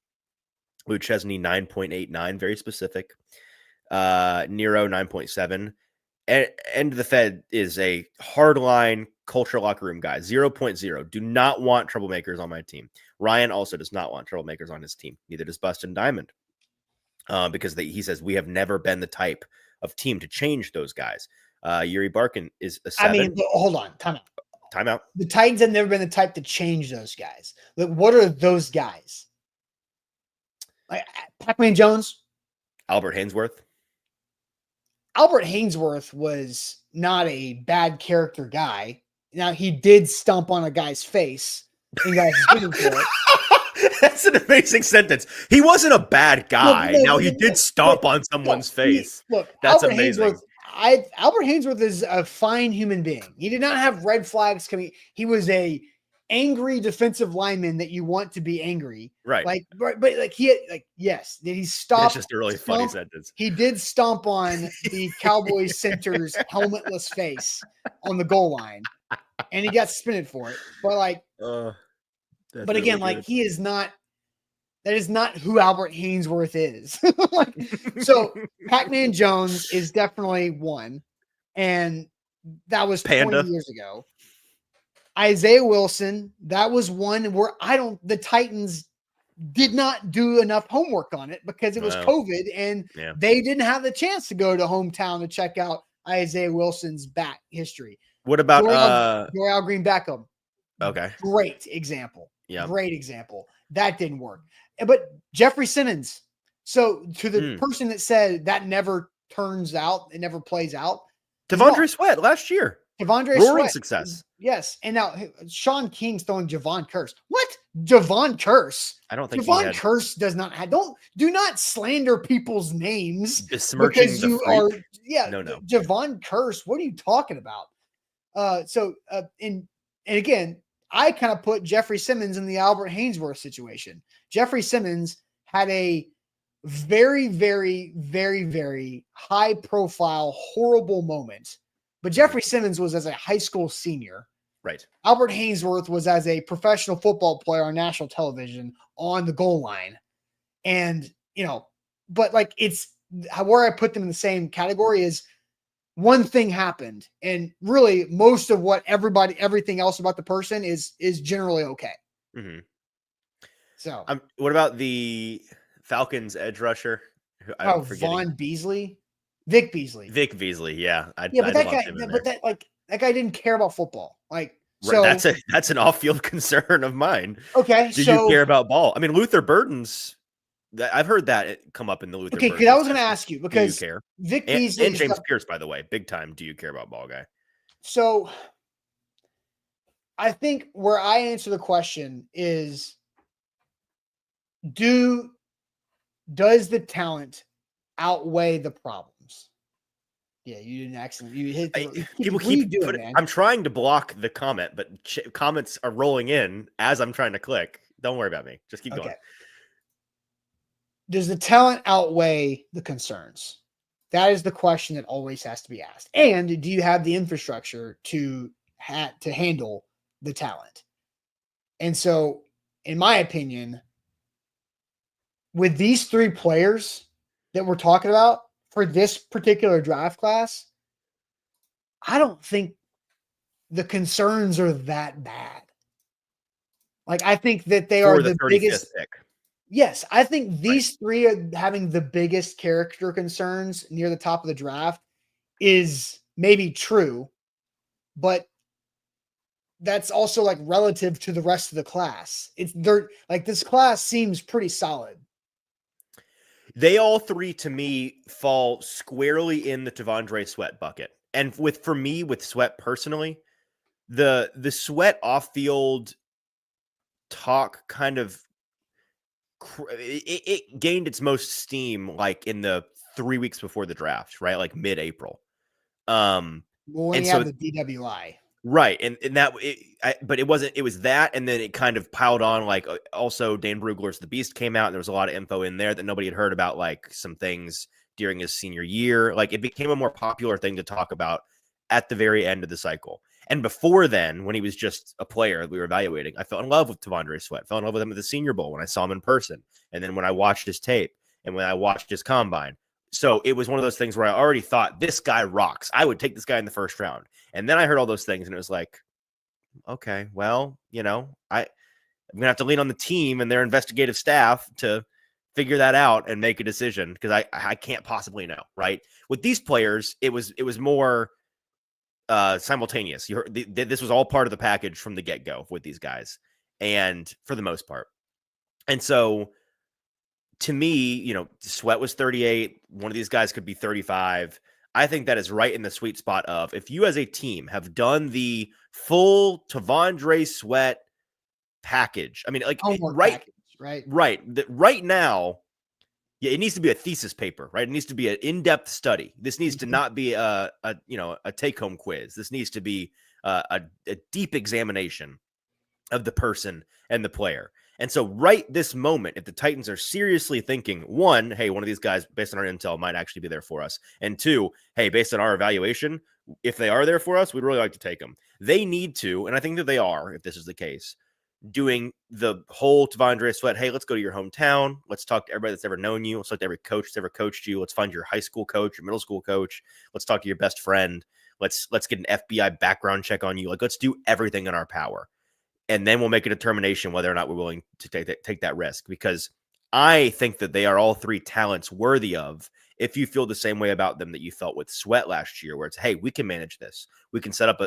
Lou Chesney, 9.89, very specific. Nero, 9.7. And the Fed is a hardline culture locker room guy, 0.0. Do not want troublemakers on my team. Ryan also does not want troublemakers on his team. Neither does Bustin Diamond. Because he says we have never been the type of team to change those guys. Yuri Barkin is a 7. I mean, hold on. Time out. The Titans have never been the type to change those guys. Like, what are those guys? Like Pac-Man Jones? Albert Hainsworth? Albert Hainsworth was not a bad character guy. Now, he did stomp on a guy's face and got suspended for it. That's an amazing sentence. He wasn't a bad guy. Now, he did stomp on someone's face. That's Albert amazing. Albert Hainsworth is a fine human being. He did not have red flags coming. He was a angry defensive lineman that you want to be angry. Right. Yes. Did he stop? That's just a really funny sentence. He did stomp on the Cowboys center's helmetless face on the goal line, and he got suspended for it. But again, he is not. That is not who Albert Hainsworth is. So Pac-Man Jones is definitely one, and that was 20 years ago. Isaiah Wilson, that was one where the Titans did not do enough homework on it because it was COVID, and they didn't have the chance to go to hometown to check out Isaiah Wilson's back history. What about Dorial Green Beckham? Okay. Great example. Yeah. Great example. That didn't work. But Jeffrey Simmons. So to the person that said that never turns out, it never plays out. Devondre Sweat last year. Devondre Roaring Sweat. success. Yes. And now Sean King's throwing Javon Curse. What? Javon Curse? I don't think Javon Curse does not have, do not slander people's names besmirching because the you freak. are, No. Javon Curse. What are you talking about? And again, I kind of put Jeffrey Simmons in the Albert Hainsworth situation. Jeffrey Simmons had a very, very, very, very high profile, horrible moment. But Jeffrey Simmons was as a high school senior. Right. Albert Hainsworth was as a professional football player on national television on the goal line. And, but like it's where I put them in the same category is one thing happened. And really most of what everything else about the person is generally okay. Mm-hmm. So what about the Falcons edge rusher? Vaughn Beasley? Vic Beasley. Yeah. But that guy didn't care about football. Like, so that's an off-field concern of mine. Okay. Do you care about ball? I mean, Luther Burden's, I've heard that come up in the Luther. Okay. Because I was going to ask you because do you care? Vic Beasley and James Pierce, by the way, big time. Do you care about ball guy? So I think where I answer the question is, does the talent outweigh the problems? Yeah, you did an excellent. You hit. People keep doing. I'm trying to block the comment, but comments are rolling in as I'm trying to click. Don't worry about me. Just keep going. Does the talent outweigh the concerns? That is the question that always has to be asked. And do you have the infrastructure to handle the talent? And so, in my opinion, with these three players that we're talking about for this particular draft class, I don't think the concerns are that bad. Like, I think that they are the biggest pick. Yes, I think these three are having the biggest character concerns near the top of the draft is maybe true, but that's also like relative to the rest of the class. This class seems pretty solid. They all three, to me, fall squarely in the Devondre Sweat bucket. And for me, with Sweat personally, the Sweat off-field talk kind of it gained its most steam like in the 3 weeks before the draft, right? Like mid-April. When you have the DWI. Right. And that, but it wasn't, it was that. And then it kind of piled on, like, also Dan Brugler's The Beast came out and there was a lot of info in there that nobody had heard about, like some things during his senior year. Like it became a more popular thing to talk about at the very end of the cycle. And before then, when he was just a player we were evaluating, I fell in love with Devondre Sweat, fell in love with him at the Senior Bowl when I saw him in person. And then when I watched his tape and when I watched his combine. So it was one of those things where I already thought this guy rocks. I would take this guy in the first round. And then I heard all those things and it was like, okay, well, I'm going to have to lean on the team and their investigative staff to figure that out and make a decision because I can't possibly know, right? With these players, it was more simultaneous. You heard this was all part of the package from the get-go with these guys, and for the most part. And so to me, Sweat was 38. One of these guys could be 35. I think that is right in the sweet spot of if you as a team have done the full Devondre Sweat package. I mean, like package, right now, yeah, it needs to be a thesis paper, right? It needs to be an in-depth study. This needs to not be a take-home quiz. This needs to be a deep examination of the person and the player. And so right this moment, if the Titans are seriously thinking, one, hey, one of these guys, based on our intel, might actually be there for us. And two, hey, based on our evaluation, if they are there for us, we'd really like to take them. They need to, and I think that they are, if this is the case, doing the whole Devondre Sweat, hey, let's go to your hometown. Let's talk to everybody that's ever known you. Let's talk to every coach that's ever coached you. Let's find your high school coach, your middle school coach. Let's talk to your best friend. Let's get an FBI background check on you. Like, let's do everything in our power. And then we'll make a determination whether or not we're willing to take that risk, because I think that they are all three talents worthy of, if you feel the same way about them that you felt with Sweat last year, where it's, hey, we can manage this. We can set up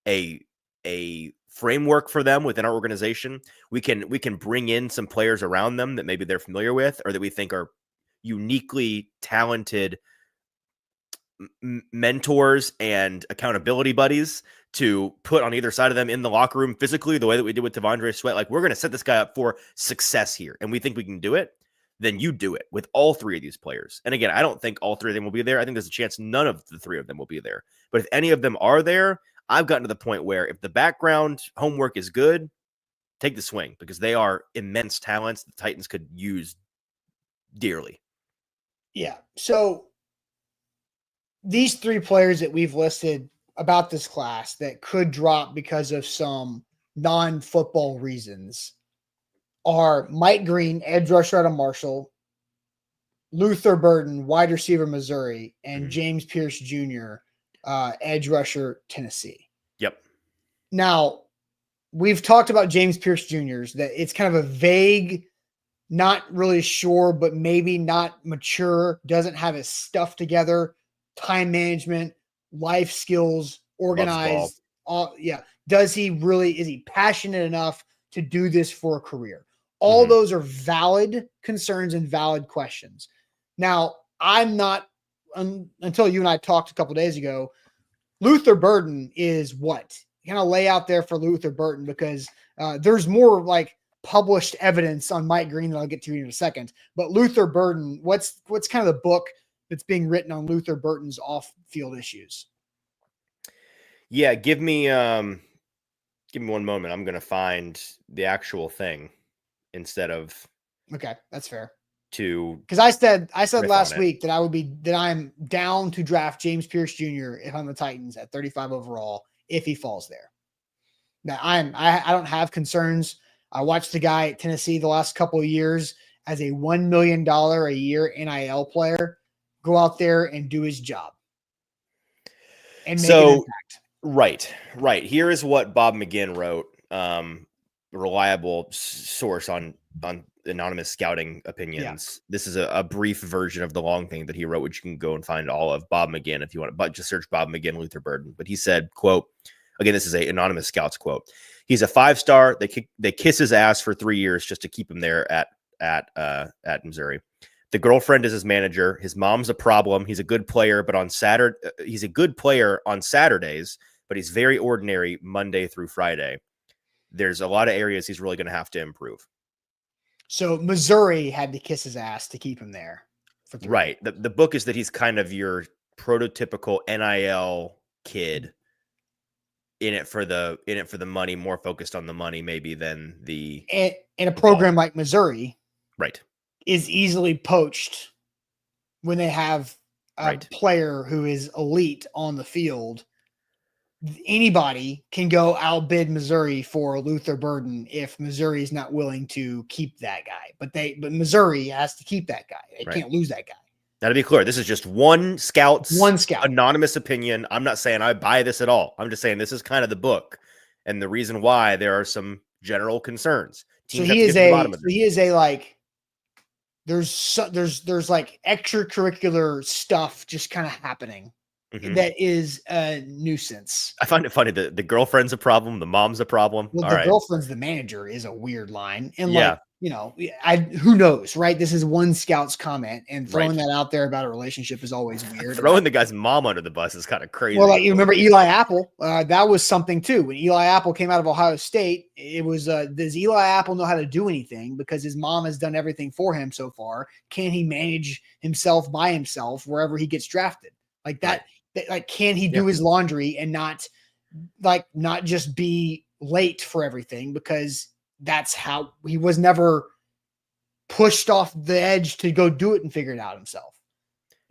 a framework for them within our organization. We can bring in some players around them that maybe they're familiar with or that we think are uniquely talented mentors and accountability buddies to put on either side of them in the locker room physically, the way that we did with T'Vondre Sweat. Like, we're going to set this guy up for success here, and we think we can do it. Then you do it with all three of these players. And again, I don't think all three of them will be there. I think there's a chance none of the three of them will be there. But if any of them are there, I've gotten to the point where if the background homework is good, take the swing, because they are immense talents the Titans could use dearly. Yeah. So these three players that we've listed about this class that could drop because of some non-football reasons are Mike Green, edge rusher out of Marshall, Luther Burden, wide receiver, Missouri, and James Pierce Jr., edge rusher, Tennessee. Yep. Now, we've talked about James Pierce Jr.'s, that it's kind of a vague, not really sure, but maybe not mature, doesn't have his stuff together, time management, life skills, organized. Is he passionate enough to do this for a career? All those are valid concerns and valid questions. Now, I'm not, until you and I talked a couple of days ago, Luther Burden is what? Kind of lay out there for Luther Burden, because there's more like published evidence on Mike Green that I'll get to in a second. But Luther Burden, what's kind of the book that's being written on Luther Burden's off-field issues? Yeah, give me 1 moment. I'm going to find the actual thing instead of. Okay, that's fair. Because I said last week that I'm down to draft James Pierce Jr. if I'm the Titans at 35 overall if he falls there. Now I don't have concerns. I watched the guy at Tennessee the last couple of years as a $1 million a year NIL player go out there and do his job and make an impact. Right. Here is what Bob McGinn wrote, reliable source on anonymous scouting opinions. Yeah. This is a brief version of the long thing that he wrote, which you can go and find all of. Bob McGinn, if you want to, but just search Bob McGinn, Luther Burden. But he said, quote, again, this is a anonymous scouts quote. He's a 5-star. They kiss his ass for 3 years just to keep him there at Missouri. The girlfriend is his manager. His mom's a problem. He's a good player, but he's a good player on Saturdays, but he's very ordinary Monday through Friday. There's a lot of areas he's really going to have to improve. So Missouri had to kiss his ass to keep him there. Right. The book is that he's kind of your prototypical NIL kid in it for the money, more focused on the money maybe than the. And in a program like Missouri, right, is easily poached when they have a player who is elite on the field. Anybody can go outbid Missouri for Luther Burden if Missouri is not willing to keep that guy. But Missouri has to keep that guy. They can't lose that guy. Now, to be clear, this is just one scout anonymous opinion. I'm not saying I buy this at all. I'm just saying this is kind of the book and the reason why there are some general concerns. There's like extracurricular stuff just kind of happening. That is a nuisance. I find it funny that the girlfriend's a problem, the mom's a problem. Well, the girlfriend's the manager is a weird line. And who knows, right? This is one scout's comment, and throwing that out there about a relationship is always weird. Throwing the guy's mom under the bus is kind of crazy. Well, like you remember Eli Apple, that was something too. When Eli Apple came out of Ohio State, it was, does Eli Apple know how to do anything? Because his mom has done everything for him so far. Can he manage himself by himself wherever he gets drafted? Like that. Right. Like, can he do his laundry and not just be late for everything, because that's how he was never pushed off the edge to go do it and figure it out himself.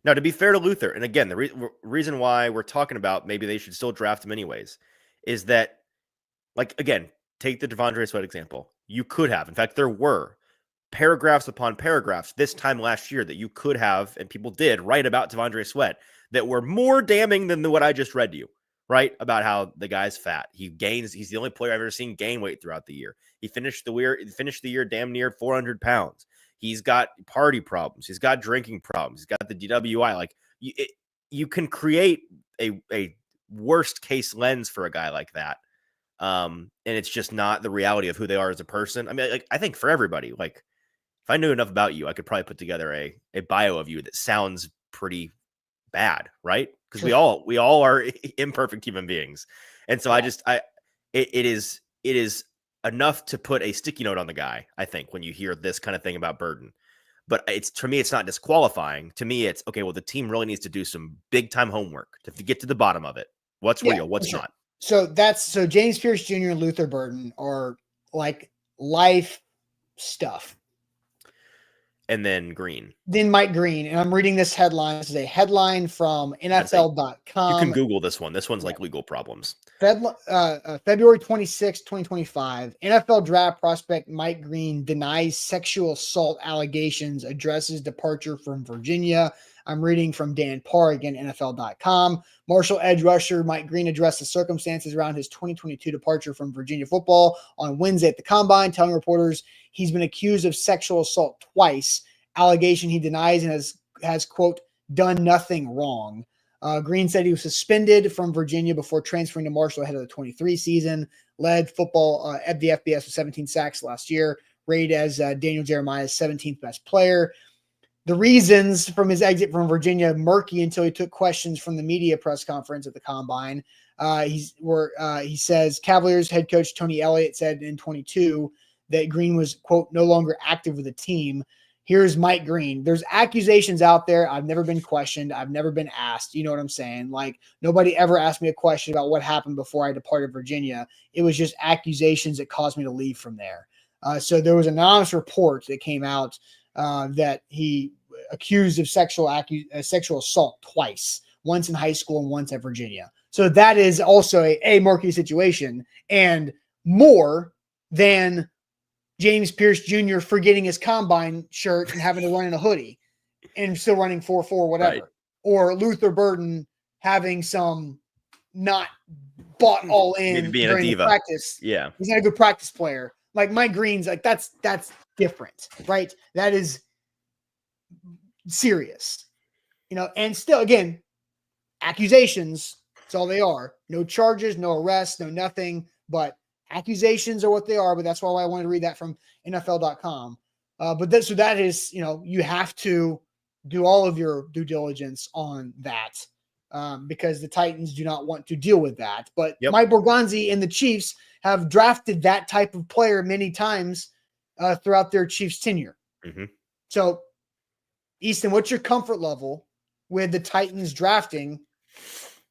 Now, to be fair to Luther, and again, the reason why we're talking about maybe they should still draft him anyways is that, like, again, take the T'Vondre Sweat example. You could have, in fact, there were paragraphs upon paragraphs this time last year that you could have, and people did write about T'Vondre Sweat that were more damning than what I just read to you, right? About how the guy's fat. He's the only player I've ever seen gain weight throughout the year. He finished the year damn near 400 pounds. He's got party problems. He's got drinking problems. He's got the DWI. Like, you can create a worst case lens for a guy like that And it's just not the reality of who they are as a person. I mean, like, I think for everybody, like if I knew enough about you, I could probably put together a bio of you that sounds pretty bad, right? Because we all are imperfect human beings. And so it is enough to put a sticky note on the guy, I think, when you hear this kind of thing about Burden. But to me, it's not disqualifying. To me, it's okay. Well, the team really needs to do some big time homework to get to the bottom of it. What's real? What's not? So James Pierce Jr. and Luther Burden are like life stuff. And then Green. Then Mike Green. And I'm reading this headline. This is a headline from NFL.com. You can Google this one. This one's like legal problems. February 26, 2025. NFL draft prospect Mike Green denies sexual assault allegations, addresses departure from Virginia. I'm reading from Dan Parr, again, NFL.com. Marshall edge rusher Mike Green addressed the circumstances around his 2022 departure from Virginia football on Wednesday at the Combine, telling reporters he's been accused of sexual assault twice, allegation he denies and has quote, done nothing wrong. Green said he was suspended from Virginia before transferring to Marshall ahead of the 23 season, led football at the FBS with 17 sacks last year, rated as Daniel Jeremiah's 17th best player. The reasons from his exit from Virginia murky until he took questions from the media press conference at the Combine. He says Cavaliers head coach Tony Elliott said in 22 that Green was, quote, no longer active with the team. Here's Mike Green. There's accusations out there. I've never been questioned. I've never been asked. You know what I'm saying? Like, nobody ever asked me a question about what happened before I departed Virginia. It was just accusations that caused me to leave from there. So there was an anonymous report that came out that he accused of sexual assault twice, once in high school and once at Virginia. So that is also a murky situation, and more than James Pierce Jr. forgetting his Combine shirt and having to run in a hoodie and still running 4.4, whatever. Right. Or Luther Burden having some not bought all in during the practice. Yeah. He's not a good practice player. Like Mike Green's like, that's different, right? That is serious, and still, again, accusations. That's all they are. No charges, no arrests, no nothing, but accusations are what they are. But that's why I wanted to read that from NFL.com. So that is, you have to do all of your due diligence on that because the Titans do not want to deal with that. But Mike Borgonzi and the Chiefs have drafted that type of player many times throughout their Chiefs tenure. Mm-hmm. So, Easton, what's your comfort level with the Titans drafting?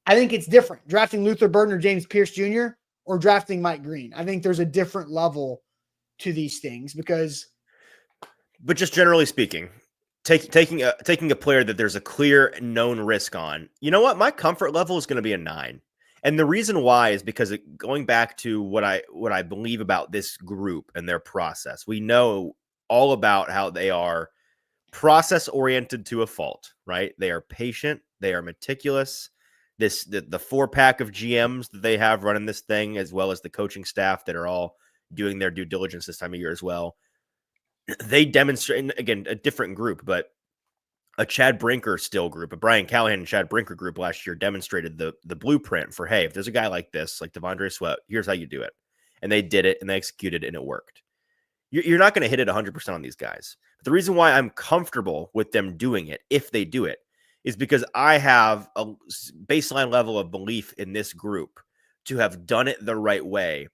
I think it's different. Drafting Luther Burden or James Pierce Jr. or drafting Mike Green. I think there's a different level to these things because. But just generally speaking, taking a player that there's a clear known risk on, you know what? My comfort level is going to be a 9. And the reason why is because going back to what I believe about this group and their process, we know all about how they are process oriented to a fault, right? They are patient. They are meticulous. The 4-pack of GMs that they have running this thing, as well as the coaching staff that are all doing their due diligence this time of year as well. They demonstrate, again, a different group, but a Chad Brinker still group, a Brian Callahan and Chad Brinker group last year demonstrated the blueprint for, hey, if there's a guy like this, like Devondre Sweat, here's how you do it. And they did it and they executed it and it worked. You're not going to hit it 100% on these guys. But the reason why I'm comfortable with them doing it, if they do it, is because I have a baseline level of belief in this group to have done it the right way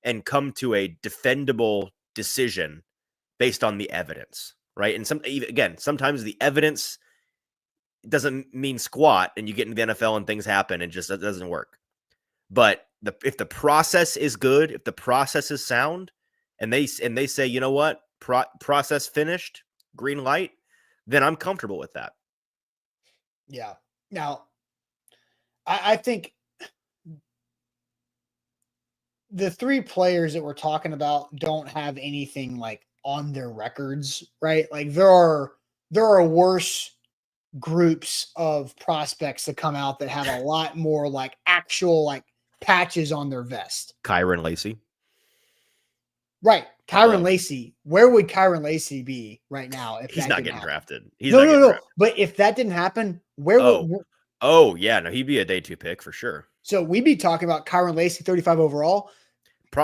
and come to a defendable decision based on the evidence, right? And sometimes the evidence doesn't mean squat and you get into the NFL and things happen and just it doesn't work. But if the process is good, if the process is sound, and they say, you know what, process finished, green light, then I'm comfortable with that. Yeah. Now, I think the 3 players that we're talking about don't have anything like on their records, right? Like there are worse groups of prospects that come out that have a lot more like actual like patches on their vest. Kyron Lacy. Right. Kyron Lacy. Where would Kyron Lacy be right now if he's not getting drafted? No. But if that didn't happen, where would Oh, yeah. No, he'd be a day 2 pick for sure. So we'd be talking about Kyron Lacy, 35 overall.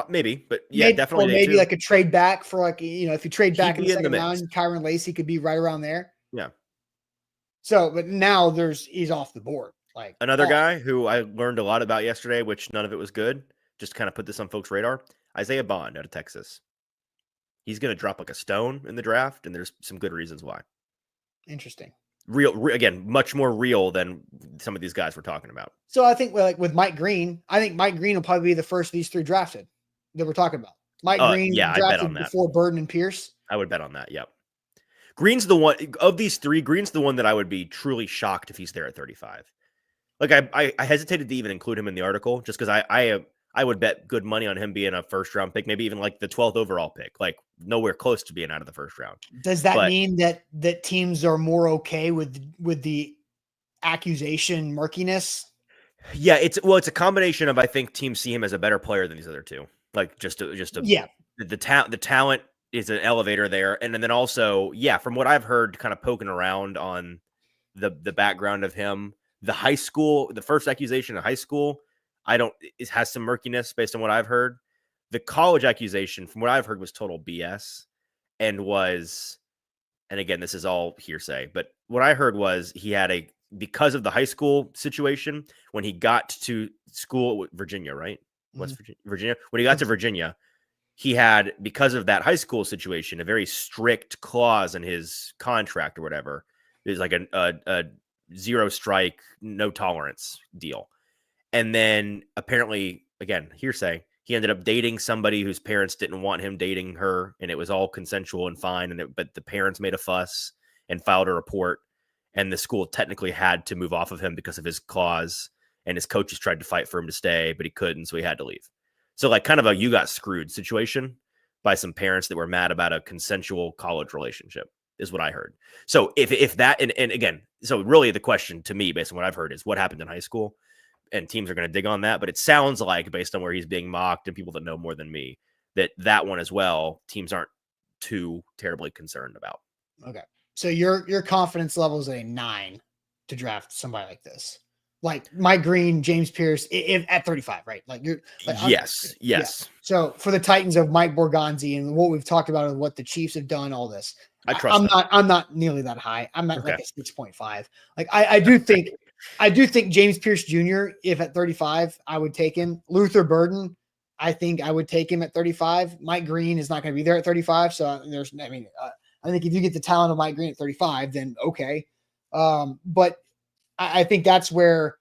maybe, but yeah, definitely or day maybe 2. like a trade back for like, if you trade back He'd in the be in the second mix. round, Kyron Lacey could be right around there. Yeah. So, but now he's off the board. Like Another guy who I learned a lot about yesterday, which none of it was good, just kind of put this on folks' radar, Isaiah Bond out of Texas. He's going to drop like a stone in the draft, and there's some good reasons why. Interesting. Again, much more real than some of these guys we're talking about. So I think like with Mike Green, I think Mike Green will probably be the first of these 3 drafted that we're talking about. Mike Green yeah, I bet on drafted that. before Burden and Pierce. I would bet on that. Yep. Green's the one of these 3. Green's the one that I would be truly shocked if he's there at 35. Like I hesitated to even include him in the article just because I would bet good money on him being a first round pick, maybe even like the 12th overall pick, like nowhere close to being out of the first round. Does that mean that teams are more okay with the accusation murkiness? Yeah, it's a combination of, I think teams see him as a better player than these other 2. Like the talent is an elevator there, and then also, yeah, from what I've heard, kind of poking around on the background of him, the first accusation in high school, it has some murkiness based on what I've heard. The college accusation, from what I've heard, was total BS and again, this is all hearsay, but what I heard was he had because of the high school situation, when he got to school, Virginia, right? West Virginia. When he got to Virginia, he had, because of that high school situation, a very strict clause in his contract or whatever. It was like a 0 strike, no tolerance deal. And then apparently, again, hearsay, he ended up dating somebody whose parents didn't want him dating her, and it was all consensual and fine. But the parents made a fuss and filed a report, and the school technically had to move off of him because of his clause. And his coaches tried to fight for him to stay, but he couldn't, so he had to leave. So like kind of a you got screwed situation by some parents that were mad about a consensual college relationship is what I heard. So if that, and again, so really the question to me, based on what I've heard, is what happened in high school, and teams are going to dig on that. But it sounds like, based on where he's being mocked and people that know more than me, that one as well, teams aren't too terribly concerned about. Okay. So your confidence level is a 9 to draft somebody like this. Like Mike Green, James Pierce, if at 35, right? Like you're like, yes. Yeah. So for the Titans of Mike Borgonzi and what we've talked about and what the Chiefs have done, all this, I'm not nearly that high. I'm at like a 6.5. Like I do think James Pierce Jr., if at 35, I would take him. Luther Burden, I think I would take him at 35. Mike Green is not going to be there at 35. So I think if you get the talent of Mike Green at 35, then okay. But I think that's where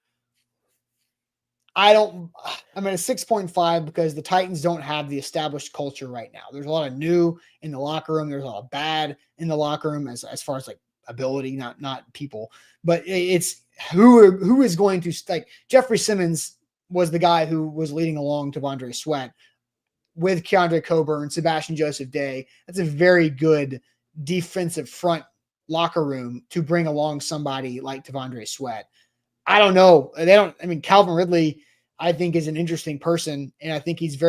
I'm at a 6.5 because the Titans don't have the established culture right now. There's a lot of new in the locker room. There's a lot of bad in the locker room as far as like ability, not people, but it's who is going to, like, Jeffrey Simmons was the guy who was leading along T'Vondre Sweat with Keandre Coburn, Sebastian Joseph Day. That's a very good defensive front locker room to bring along somebody like T'Vondre Sweat. I don't know. Calvin Ridley, I think, is an interesting person. And I think he's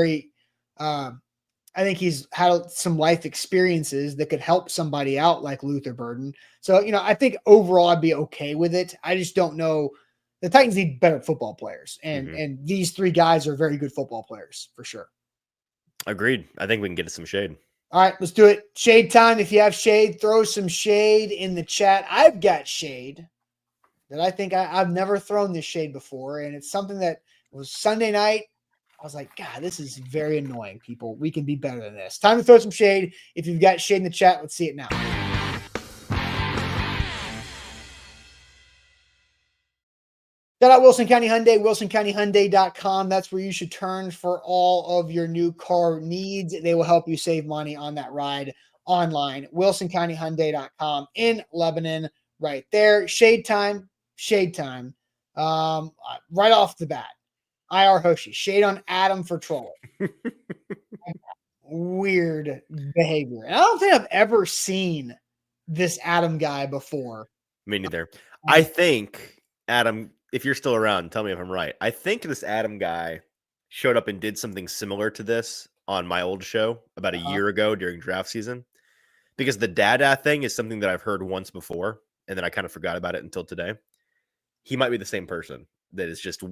I think he's had some life experiences that could help somebody out like Luther Burden. So, I think overall I'd be okay with it. I just don't know. The Titans need better football players. And these 3 guys are very good football players for sure. Agreed. I think we can get some shade. All right, let's do it. Shade time. If you have shade, throw some shade in the chat. I've got shade that I think I've never thrown this shade before. And it's something that was Sunday night. I was like, God, this is very annoying, people. We can be better than this. Time to throw some shade. If you've got shade in the chat, let's see it now. Shout out Wilson County Hyundai, wilsoncountyhyundai.com. That's where you should turn for all of your new car needs. They will help you save money on that ride online. wilsoncountyhyundai.com in Lebanon, right there. Shade time. Right off the bat. IR Hoshi. Shade on Adam for trolling. Weird behavior. And I don't think I've ever seen this Adam guy before. Me neither. I think, Adam, if you're still around, tell me if I'm right. I think this Adam guy showed up and did something similar to this on my old show about a year ago during draft season. Because the dada thing is something that I've heard once before, and then I kind of forgot about it until today. He might be the same person that is just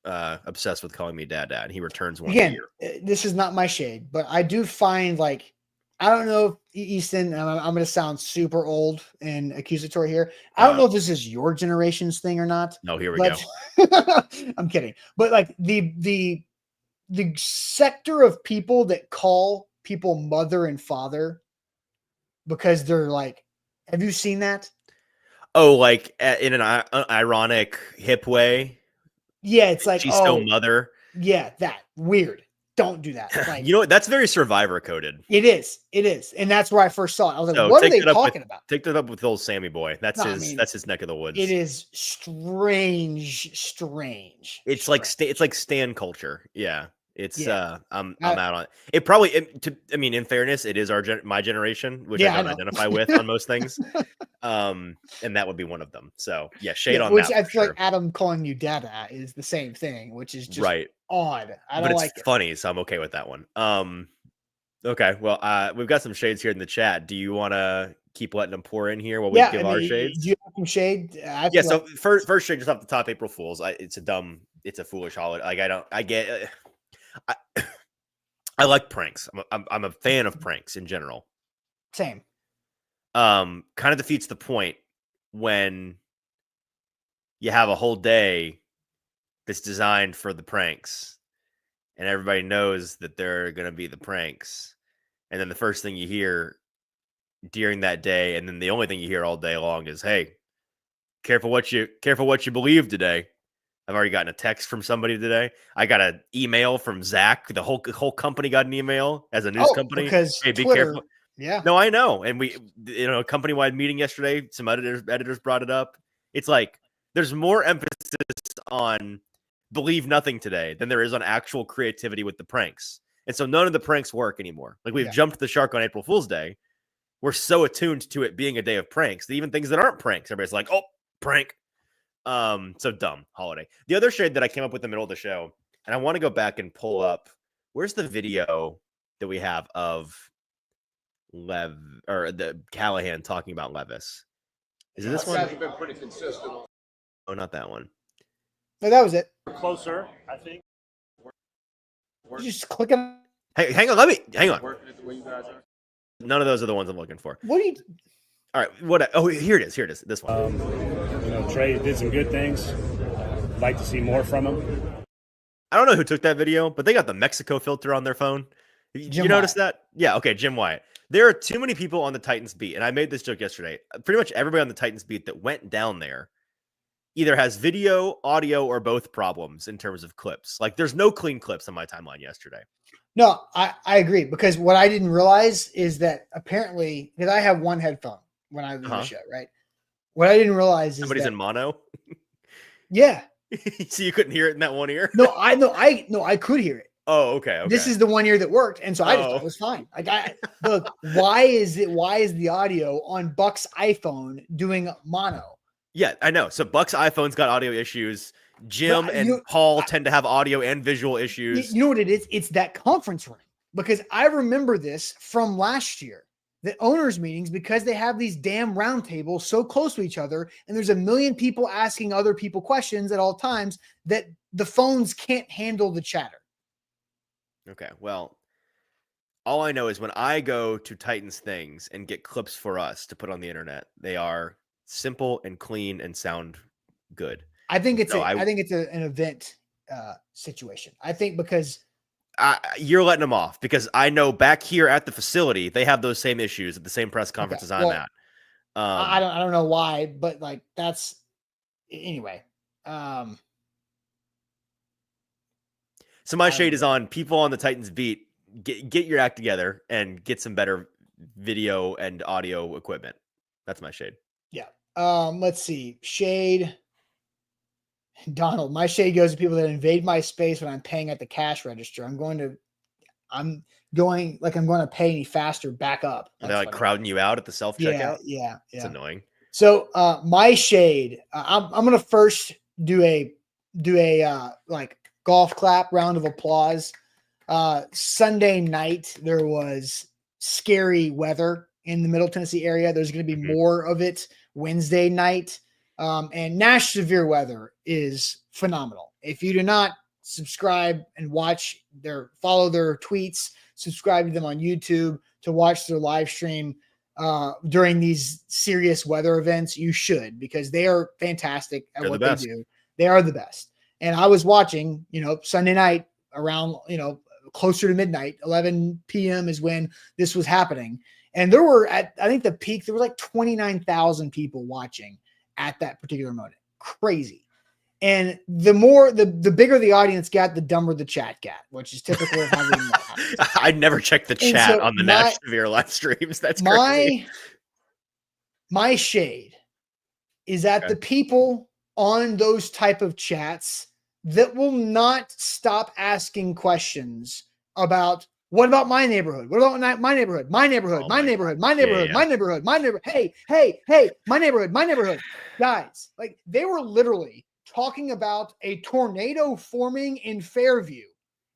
obsessed with calling me dad. He returns once a Again, year. this is not my shade, but I do find like, I don't know if Easton, and I'm going to sound super old and accusatory here. I don't know if this is your generation's thing or not. No, here we go. I'm kidding. But like the sector of people that call people mother and father because they're like, have you seen that? Oh, like in an ironic, hip way. Yeah, it's like, she's still mother. Yeah, that weird. Don't do that. Like, you know what? That's very Survivor coded. It is, and that's where I first saw it. I was like, "What are they talking about?" Take that up with old Sammy Boy. That's his neck of the woods. It is strange. It's like stan culture. Yeah, it's I'm out on it. It probably. I mean, in fairness, it is my generation, which I don't identify with on most things. And that would be one of them. So yeah, shade on which that. I feel like Adam calling you dada is the same thing, which is just odd. But it's funny, so I'm okay with that one. Okay, well, we've got some shades here in the chat. Do you want to keep letting them pour in here while we give our shades? Do you have some shade? Yeah. So first shade, just off the top, April Fools. It's a foolish holiday. Like I like pranks. I'm a fan of pranks in general. Same. Kind of defeats the point when you have a whole day that's designed for the pranks and everybody knows that they're going to be the pranks. And then the first thing you hear during that day, and then the only thing you hear all day long is, hey, careful what you believe today. I've already gotten a text from somebody today. I got an email from Zach. The whole company got an email as a news company. Because hey, be Twitter, careful. Yeah. No, I know. And we, a company-wide meeting yesterday, some editors brought it up. It's like, there's more emphasis on believe nothing today than there is on actual creativity with the pranks. And so none of the pranks work anymore. Like we've jumped the shark on April Fool's Day. We're so attuned to it being a day of pranks that even things that aren't pranks, everybody's like, oh, prank. So dumb holiday. The other shade that I came up with in the middle of the show, and I want to go back and pull up, where's the video that we have of the Callahan talking about Levis? Is it this one? Guys have been pretty consistent. Oh, not that one. No, that was it. We're closer, I think. You just click on. Hey, hang on. Hang on. Working it the way you guys are. None of those are the ones I'm looking for. What do you? All right. What? Oh, here it is. This one. Trey did some good things. Like to see more from him. I don't know who took that video, but they got the Mexico filter on their phone. You notice that? Yeah. Okay. Jim Wyatt. There are too many people on the Titans beat, and I made this joke yesterday. Pretty much everybody on the Titans beat that went down there either has video, audio, or both problems in terms of clips. Like there's no clean clips on my timeline yesterday. No, I agree, because what I didn't realize is that apparently, because I have one headphone when I do the show, right? What I didn't realize is somebody's in mono. Yeah. So you couldn't hear it in that one ear? No, I could hear it. Oh, okay. This is the one ear that worked, and so I just thought it was fine. Like, look, why is the audio on Buck's iPhone doing mono? Yeah, I know. So Buck's iPhone's got audio issues. Jim and Paul tend to have audio and visual issues. You know what it is? It's that conference room, because I remember this from last year. The owners' meetings, because they have these damn round tables so close to each other, and there's a million people asking other people questions at all times, that the phones can't handle the chatter. Okay, well, all I know is when I go to Titans Things and get clips for us to put on the internet, they are simple and clean and sound good. I think it's an event situation. I think because you're letting them off, because I know back here at the facility they have those same issues at the same press conferences I'm at. I don't know why, but like that's anyway. So my shade is on people on the Titans beat. Get your act together and get some better video and audio equipment. That's my shade. Yeah. Let's see. Shade. Donald, my shade goes to people that invade my space when I'm paying at the cash register. I'm going to pay any faster back up. Are they like crowding you out at the self-checkout? Yeah. It's annoying. So my shade, I'm going to first do a like golf clap round of applause. Sunday night, there was scary weather in the Middle Tennessee area. There's going to be more of it Wednesday night. And Nash Severe Weather is phenomenal. If you do not subscribe and follow their tweets, subscribe to them on YouTube to watch their live stream during these serious weather events, you should, because they are fantastic at what they do. They are the best. And I was watching, Sunday night around, closer to midnight, 11 p.m. is when this was happening. And there were I think the peak, there were like 29,000 people watching at that particular moment. Crazy. And the bigger the audience got, the dumber the chat got, which is typical of how that happens. I never checked the chat on the Nash Severe live streams. That's crazy. My shade is at the people on those type of chats that will not stop asking questions about, what about my neighborhood? What about my neighborhood? My neighborhood, my neighborhood, my neighborhood, my neighborhood, my neighborhood. Hey, my neighborhood, my neighborhood. Guys, like they were literally talking about a tornado forming in Fairview.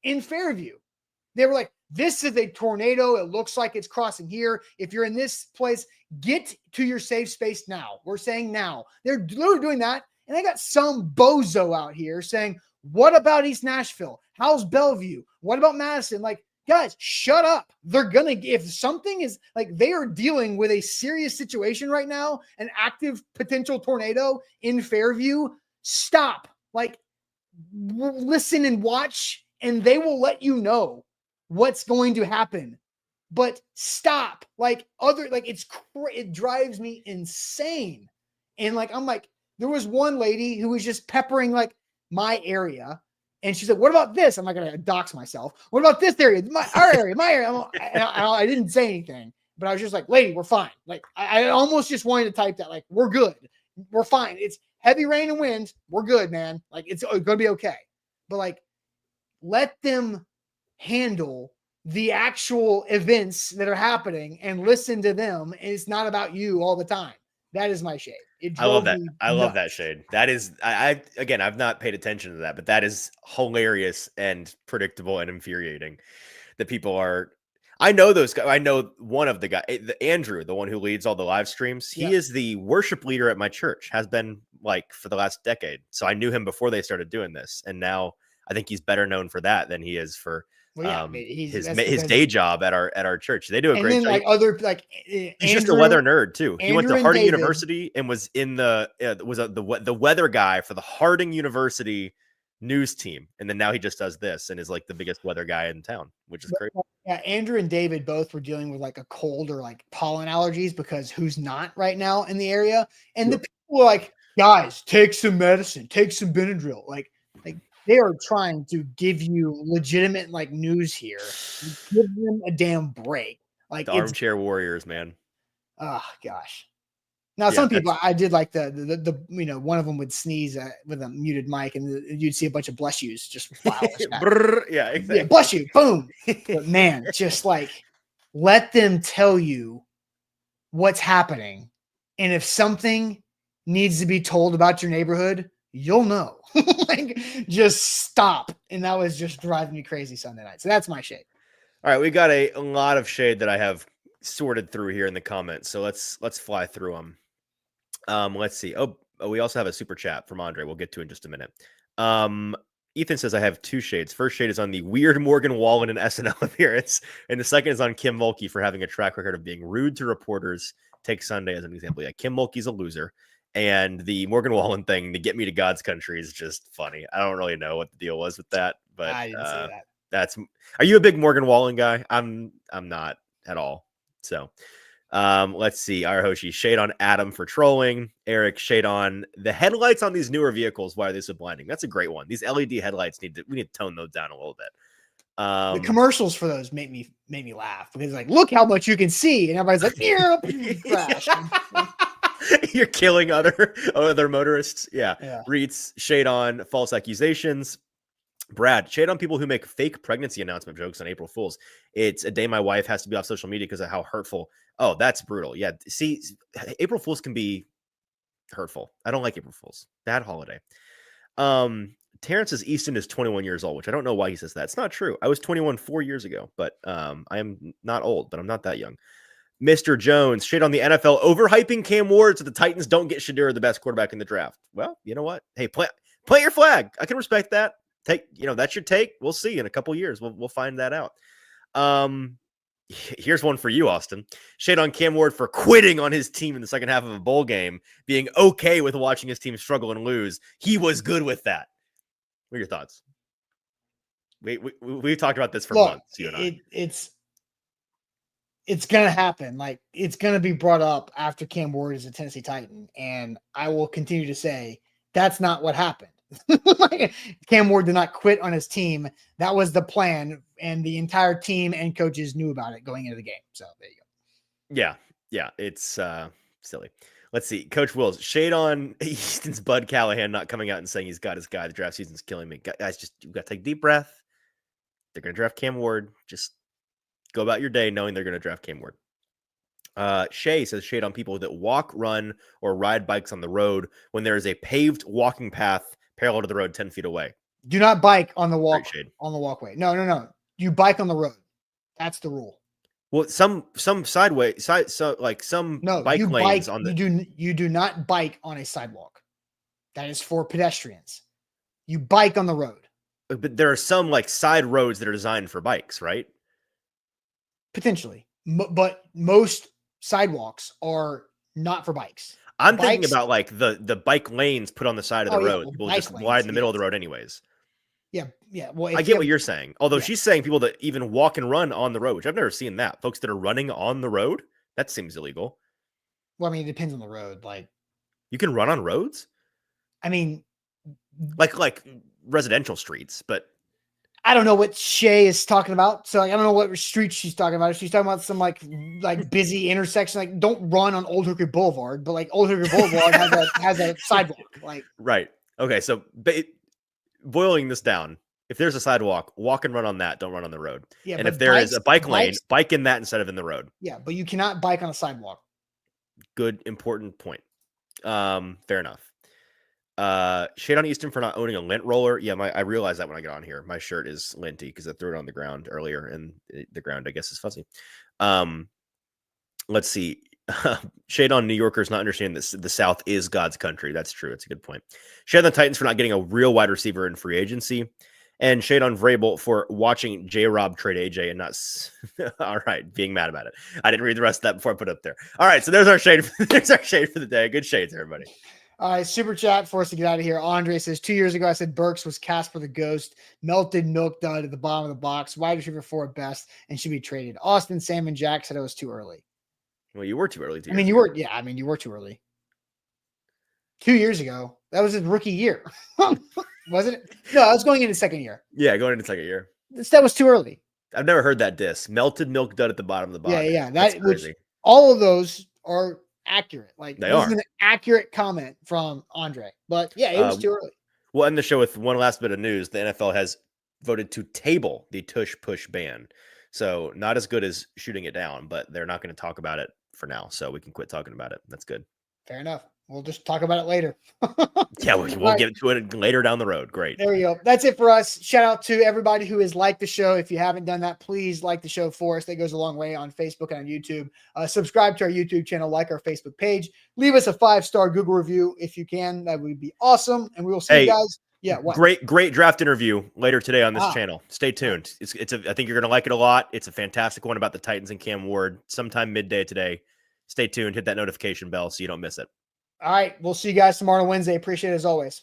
They were like, this is a tornado. It looks like it's crossing here. If you're in this place, get to your safe space now. We're saying now. They're literally doing that. And I got some bozo out here saying, what about East Nashville? How's Bellevue? What about Madison? Like, guys, shut up. If something is like, they are dealing with a serious situation right now, an active potential tornado in Fairview, stop. Like, listen and watch, and they will let you know what's going to happen. But stop. It drives me insane. And I'm like, there was one lady who was just peppering like my area. And she's like, what about this? I'm not going to dox myself. What about this area? Our area, my area. I didn't say anything, but I was just like, lady, we're fine. Like, I almost just wanted to type that, like, we're good. We're fine. It's heavy rain and wind. We're good, man. Like, it's going to be okay. But like, let them handle the actual events that are happening and listen to them. And it's not about you all the time. That is my shade. I love that. I love that shade. That is, again, I've not paid attention to that, but that is hilarious and predictable and infuriating that people are. I know those guys. I know one of the guys, Andrew, the one who leads all the live streams. He is the worship leader at my church, has been like for the last decade. So I knew him before they started doing this. And now I think he's better known for that than he is for his day job at our church. They do a great job. He's just a weather nerd too. He went to Harding University and was in the weather guy for the Harding University news team, and then now he just does this and is like the biggest weather guy in town, which is great. Yeah, Andrew and David both were dealing with like a cold or like pollen allergies, because who's not right now in the area? And the people were like, guys, take some medicine, take some Benadryl, like. They are trying to give you legitimate like news here. Give them a damn break. Like the armchair warriors, man. Oh gosh. Now some people, I did like the one of them would sneeze with a muted mic, and you'd see a bunch of bless yous just fly. Yeah, exactly. Yeah, bless you, boom. But man, just like let them tell you what's happening, and if something needs to be told about your neighborhood, you'll know. Like, just stop. And that was just driving me crazy Sunday night. So that's my shade. All right, we got a lot of shade that I have sorted through here in the comments. So let's fly through them. Let's see. Oh, we also have a super chat from Andre. We'll get to in just a minute. Ethan says I have two shades. First shade is on the weird Morgan Wallen and SNL appearance, and the second is on Kim Mulkey for having a track record of being rude to reporters. Take Sunday as an example. Yeah, Kim Mulkey's a loser. And the Morgan Wallen thing to get me to God's country is just funny. I don't really know what the deal was with that, but I didn't say that. Are you a big Morgan Wallen guy? I'm not at all. So let's see. Arahoshi, shade on Adam for trolling. Eric, shade on the headlights on these newer vehicles. Why are they so blinding? That's a great one. These LED headlights we need to tone those down a little bit. The commercials for those made me laugh, because like, look how much you can see, and everybody's like, yeah, crash. You're killing other motorists. Yeah. Reitz, shade on false accusations. Brad, shade on people who make fake pregnancy announcement jokes on April Fools. It's a day my wife has to be off social media because of how hurtful. Oh, that's brutal. Yeah. See, April Fools can be hurtful. I don't like April Fools. Bad holiday. Terrence says Easton is 21 years old, which I don't know why he says that. It's not true. I was 21 4 years ago, but I am not old, but I'm not that young. Mr. Jones, shade on the NFL overhyping Cam Ward so the Titans don't get Shadur, the best quarterback in the draft. Well, you know what? Hey, plant your flag. I can respect that. That's your take. We'll see in a couple years. We'll find that out. Here's one for you, Austin. Shade on Cam Ward for quitting on his team in the second half of a bowl game, being okay with watching his team struggle and lose. He was good with that. What are your thoughts? We've talked about this for months, you and I. It's going to happen. Like, it's going to be brought up after Cam Ward is a Tennessee Titan. And I will continue to say that's not what happened. Cam Ward did not quit on his team. That was the plan. And the entire team and coaches knew about it going into the game. So there you go. Yeah. It's silly. Let's see. Coach Wills, shade on Easton's Bud Callahan not coming out and saying he's got his guy. The draft season's killing me. Guys, you got to take a deep breath. They're going to draft Cam Ward. Just go about your day knowing they're going to draft Cam Ward. Shay says shade on people that walk, run, or ride bikes on the road when there is a paved walking path parallel to the road 10 feet away. Do not bike on the walkway. No. You bike on the road. That's the rule. Well, some bike lanes on the. You do not bike on a sidewalk. That is for pedestrians. You bike on the road. But there are some like side roads that are designed for bikes, right? Potentially, but most sidewalks are not for bikes. I'm thinking about like the bike lanes put on the side of the road. People just wide in the middle of the road anyways. Yeah. Well, I get what you're saying. Although she's saying people that even walk and run on the road, which I've never seen that. Folks that are running on the road, that seems illegal. Well, I mean, it depends on the road. Like, you can run on roads? I mean, like residential streets, but I don't know what Shay is talking about. So I don't know what street she's talking about. If she's talking about some like busy intersection, like don't run on Old Hooker Boulevard, but like Old Hooker Boulevard has a sidewalk. Like, right. Okay. So boiling this down, if there's a sidewalk, walk and run on that. Don't run on the road. Yeah. And if there is a bike lane, bike in that instead of in the road. Yeah. But you cannot bike on a sidewalk. Good, important point. Fair enough. Shade on Easton for not owning a lint roller. Yeah, I realized that when I got on here. My shirt is linty because I threw it on the ground earlier, and the ground, I guess, is fuzzy. Let's see. Shade on New Yorkers not understanding that the South is God's country. That's true. That's a good point. Shade on the Titans for not getting a real wide receiver in free agency. And shade on Vrabel for watching J-Rob trade AJ and not all right, being mad about it. I didn't read the rest of that before I put it up there. All right, so there's our shade. There's our shade for the day. Good shades, everybody. All right, super chat for us to get out of here. Andre says 2 years ago I said Burks was Casper the Ghost, melted milk dud at the bottom of the box, wide receiver 4 at best, and should be traded. Austin, Sam, and Jack said it was too early. Well, you were too early. You were too early. 2 years ago, that was his rookie year, wasn't it? No, I was going into second year. Yeah, going into second year. That was too early. I've never heard that diss. Melted milk dud at the bottom of the box. Yeah. That's crazy. All of those are accurate. Like, they are an accurate comment from Andre. But yeah, it was too early. We'll end the show with one last bit of news. The NFL has voted to table the tush push ban. So not as good as shooting it down, but they're not going to talk about it for now. So we can quit talking about it. That's good. Fair enough. We'll just talk about it later. Yeah, we'll get to it later down the road. Great. There you go. That's it for us. Shout out to everybody who has liked the show. If you haven't done that, please like the show for us. That goes a long way on Facebook and on YouTube. Subscribe to our YouTube channel, like our Facebook page. Leave us a 5-star Google review if you can. That would be awesome. And we will see you guys. Yeah, what? Great draft interview later today on this channel. Stay tuned. I think you're going to like it a lot. It's a fantastic one about the Titans and Cam Ward sometime midday today. Stay tuned. Hit that notification bell so you don't miss it. All right. We'll see you guys tomorrow, Wednesday. Appreciate it as always.